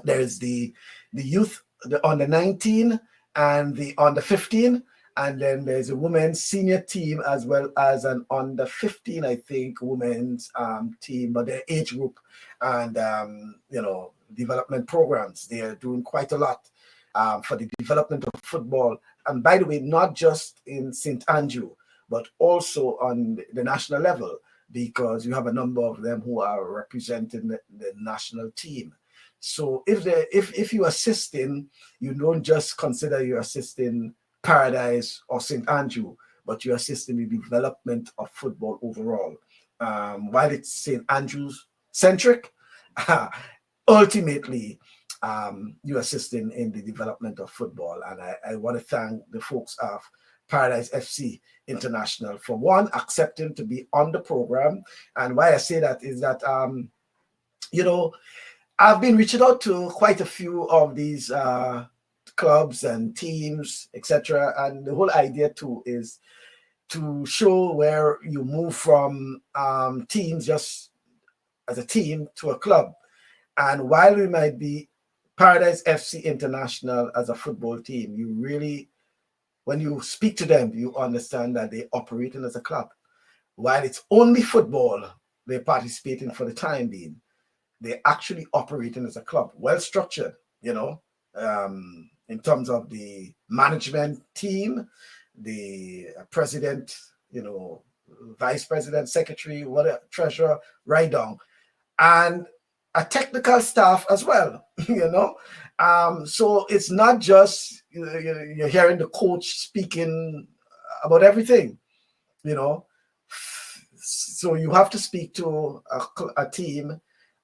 there's the youth, the under 19 and the under 15, and then there's a women's senior team as well as an under 15, I think, women's team, but their age group and development programs. They are doing quite a lot for the development of football. And by the way, not just in St. Andrew, but also on the national level, because you have a number of them who are representing the national team. So if you assisting, you don't just consider you're assisting Paradise or St. Andrew, but you're assisting the development of football overall. While it's St. Andrews centric, ultimately, you're assisting in the development of football. And I want to thank the folks of Paradise FC International for, one, accepting to be on the program. And why I say that is that, I've been reaching out to quite a few of these clubs and teams, etc. And the whole idea too is to show where you move from teams just as a team to a club. And while we might be Paradise FC International as a football team, you really, when you speak to them, you understand that they're operating as a club. While it's only football they're participating for the time being, they're actually operating as a club, well structured, in terms of the management team, the president, vice president, secretary, whatever, treasurer, right down, and a technical staff as well, So it's not just you're hearing the coach speaking about everything, So you have to speak to a team,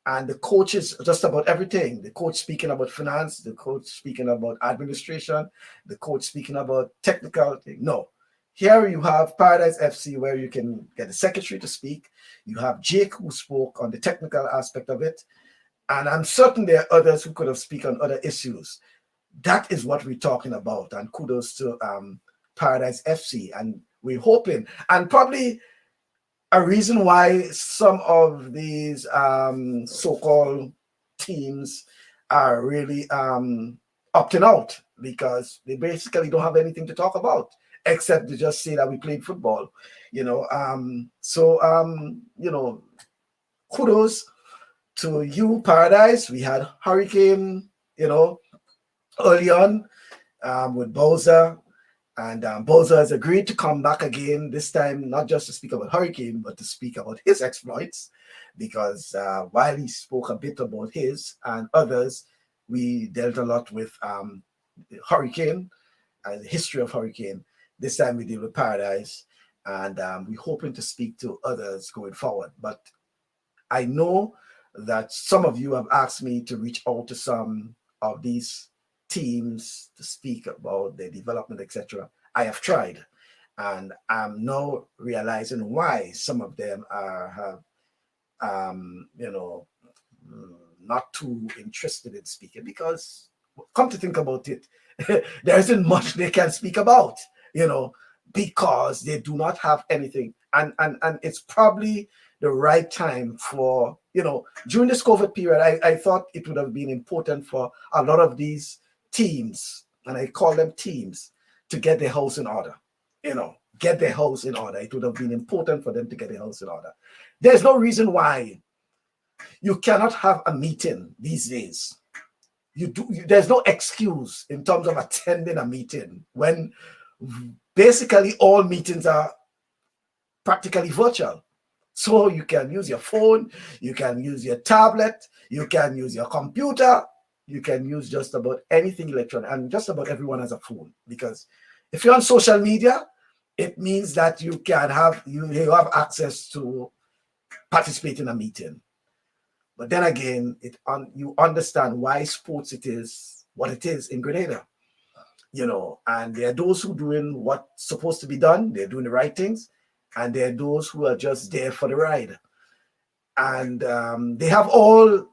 and the coach is just about everything. The coach speaking about finance, the coach speaking about administration, the coach speaking about technical thing. No. Here you have Paradise FC, where you can get the secretary to speak. You have Jake, who spoke on the technical aspect of it. And I'm certain there are others who could have spoken on other issues. That is what we're talking about. And kudos to Paradise FC. And we're hoping, and probably a reason why some of these so-called teams are really opting out, because they basically don't have anything to talk about except to just say that we played football, kudos to you, Paradise. We had Hurricane, early on with Bowser. And Bowser has agreed to come back again, this time not just to speak about Hurricane, but to speak about his exploits, because while he spoke a bit about his and others, we dealt a lot with Hurricane and the history of Hurricane. This time we deal with Paradise, and we're hoping to speak to others going forward. But I know that some of you have asked me to reach out to some of these teams to speak about their development, etc. I have tried, and I'm now realizing why some of them have not too interested in speaking, because come to think about it, there isn't much they can speak about, because they do not have anything, and it's probably the right time for, during this COVID period, I thought it would have been important for a lot of these teams, and I call them teams, to get their house in order. Get their house in order. It would have been important for them to get their house in order. There's no reason why you cannot have a meeting these days. There's no excuse in terms of attending a meeting when basically all meetings are practically virtual. So you can use your phone, you can use your tablet, you can use your computer, you can use just about anything electronic, and just about everyone has a phone, because if you're on social media, it means that you have access to participate in a meeting. But then again, you understand why sports it is what it is in Grenada, and there are those who are doing what's supposed to be done, they're doing the right things, and there are those who are just there for the ride. And they have all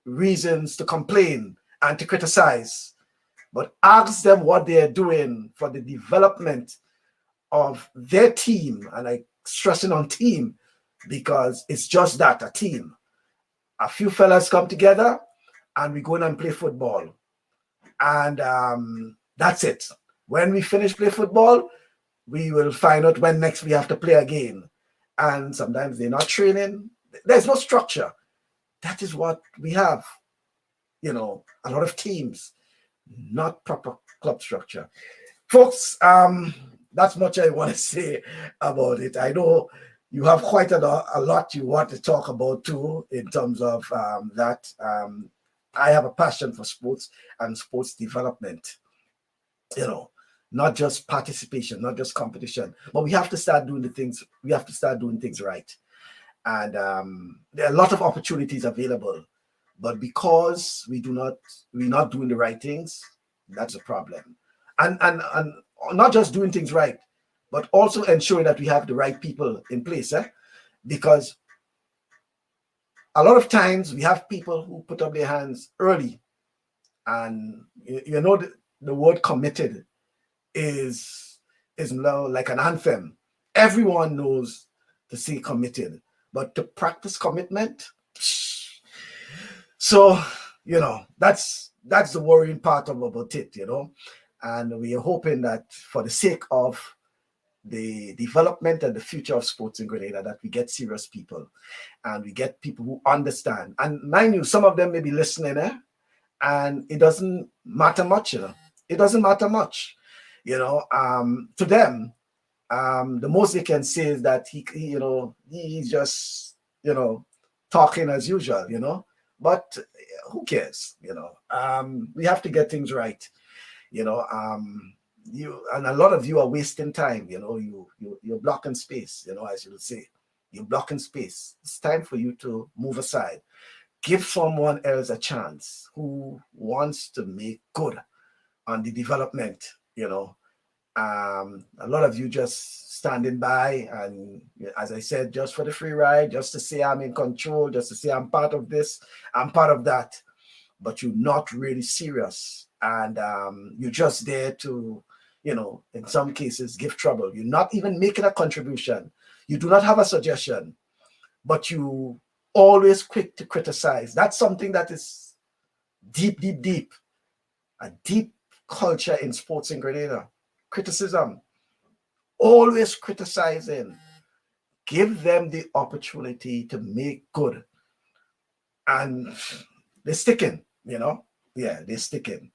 reasons to complain and to criticize, but ask them what they're doing for the development of their team. And I stressing on team, because it's just that, a team. A few fellas come together and we go in and play football, and that's it. When we finish play football, we will find out when next we have to play again. And sometimes they're not training. There's no structure. That is what we have. A lot of teams, not proper club structure. Folks, that's much I want to say about it. I know you have quite a lot you want to talk about too, in terms of that. I have a passion for sports and sports development, not just participation, not just competition, but we have to start doing things right. And there are a lot of opportunities available, but because we're not doing the right things, that's a problem. And not just doing things right, but also ensuring that we have the right people in place, because a lot of times we have people who put up their hands early, and you know the word committed is now like an anthem. Everyone knows to say committed, but to practice commitment. So that's the worrying part about it, and we are hoping that for the sake of the development and the future of sports in Grenada, that we get serious people and we get people who understand. And mind you, some of them may be listening, and it doesn't matter much, It doesn't matter much, to them. The most they can say is that he's just, talking as usual, but who cares, we have to get things right, and a lot of you are wasting time, you're blocking space, as you'll say, you're blocking space. It's time for you to move aside. Give someone else a chance who wants to make good on the development, a lot of you just standing by, and as I said, just for the free ride, just to say I'm in control, just to say I'm part of this, I'm part of that, but you're not really serious, and you're just there to, in some cases, give trouble. You're not even making a contribution. You do not have a suggestion, but you always quick to criticize. That's something that is deep, a deep culture in sports in Grenada. Criticism, always criticizing. Give them the opportunity to make good, and they're sticking, they're sticking.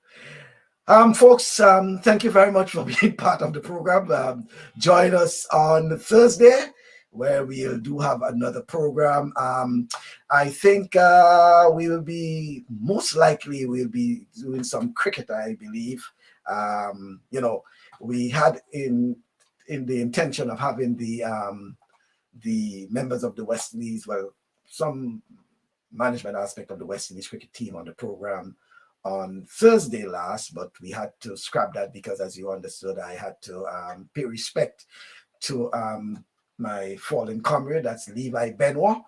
Folks, thank you very much for being part of the program. Join us on Thursday, where we'll do have another program. I think we'll be doing some cricket, I believe. We had in the intention of having the members of the West Indies, some management aspect of the West Indies cricket team on the program on Thursday last, but we had to scrap that because, as you understood, I had to pay respect to my fallen comrade, that's Levi Benoit,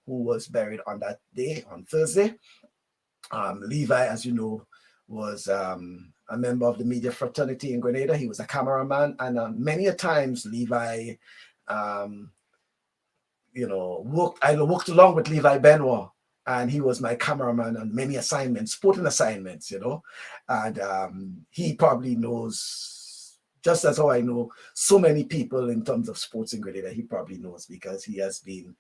who was buried on that day, on Thursday. Levi, as you know, was a member of the media fraternity in Grenada. He was a cameraman, and many a times Levi, I worked along with Levi Benoit, and he was my cameraman on many assignments, sporting assignments, and he probably knows, just as how I know so many people in terms of sports in Grenada, he probably knows because he has been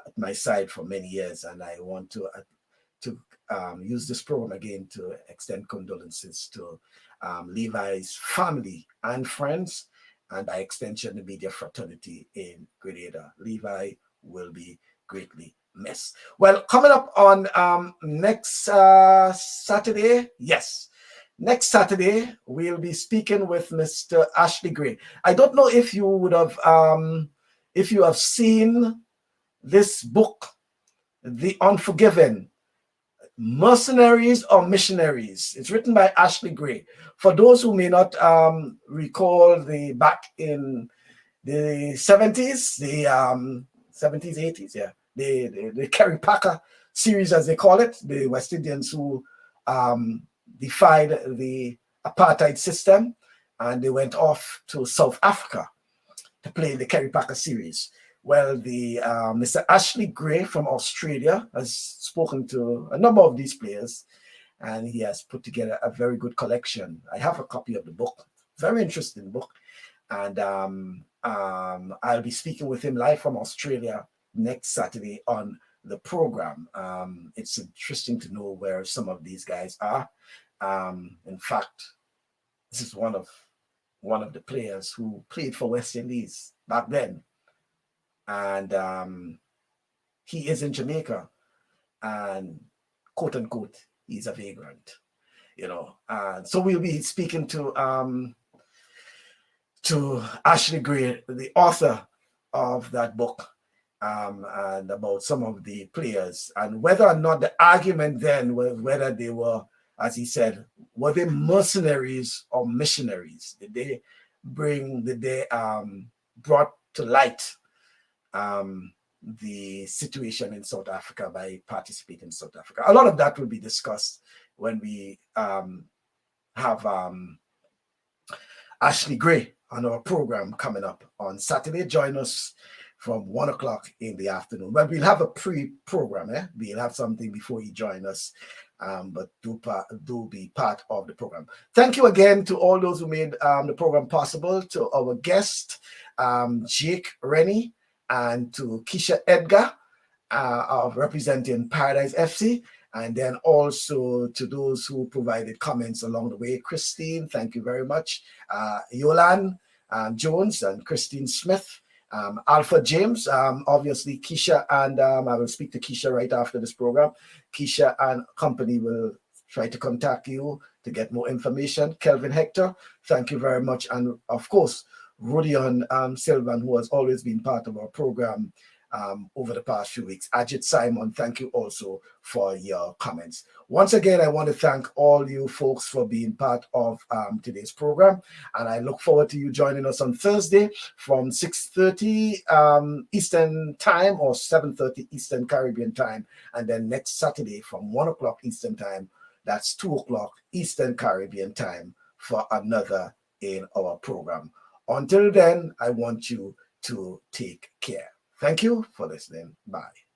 at my side for many years, and I want to use this program again to extend condolences to Levi's family and friends, and by extension, the media fraternity in Grenada. Levi will be greatly missed. Well, coming up on next Saturday, next Saturday, we'll be speaking with Mr. Ashley Gray. I don't know if you would have, if you have seen this book, The Unforgiven, Mercenaries or Missionaries. It's written by Ashley Gray. For those who may not recall, back in the 70s, the 70s, 80s, the Kerry Packer series, as they call it, the West Indians who defied the apartheid system, and they went off to South Africa to play the Kerry Packer series. Well, the Mr. Ashley Gray from Australia has spoken to a number of these players, and he has put together a very good collection. I have a copy of the book, very interesting book, and I'll be speaking with him live from Australia next Saturday on the program. It's interesting to know where some of these guys are. In fact, this is one of the players who played for West Indies back then, and he is in Jamaica, and quote unquote, he's a vagrant, so we'll be speaking to Ashley Gray, the author of that book, and about some of the players, and whether or not the argument then was whether they were, as he said, were they mercenaries or missionaries? Did they brought to light the situation in South Africa by participating in South Africa. A lot of that will be discussed when we have Ashley Gray on our program coming up on Saturday. Join us from 1 o'clock in the afternoon. But we'll have a pre-program. We'll have something before you join us. But do be part of the program. Thank you again to all those who made the program possible, to our guest, Jake Rennie, and to Kesha Edgar, of representing Paradise FC, and then also to those who provided comments along the way. Christine, thank you very much. Yolan Jones and Christine Smith. Alpha James, obviously Kesha, and I will speak to Kesha right after this program. Kesha and company will try to contact you to get more information. Kelvin Hector, thank you very much. And of course, Rodion Sylvan, who has always been part of our program over the past few weeks. Ajit Simon, thank you also for your comments. Once again, I want to thank all you folks for being part of today's program, and I look forward to you joining us on Thursday from 6:30 Eastern Time or 7:30 Eastern Caribbean Time, and then next Saturday from 1 o'clock Eastern Time, that's 2 o'clock Eastern Caribbean Time, for another in our program. Until then, I want you to take care. Thank you for listening. Bye.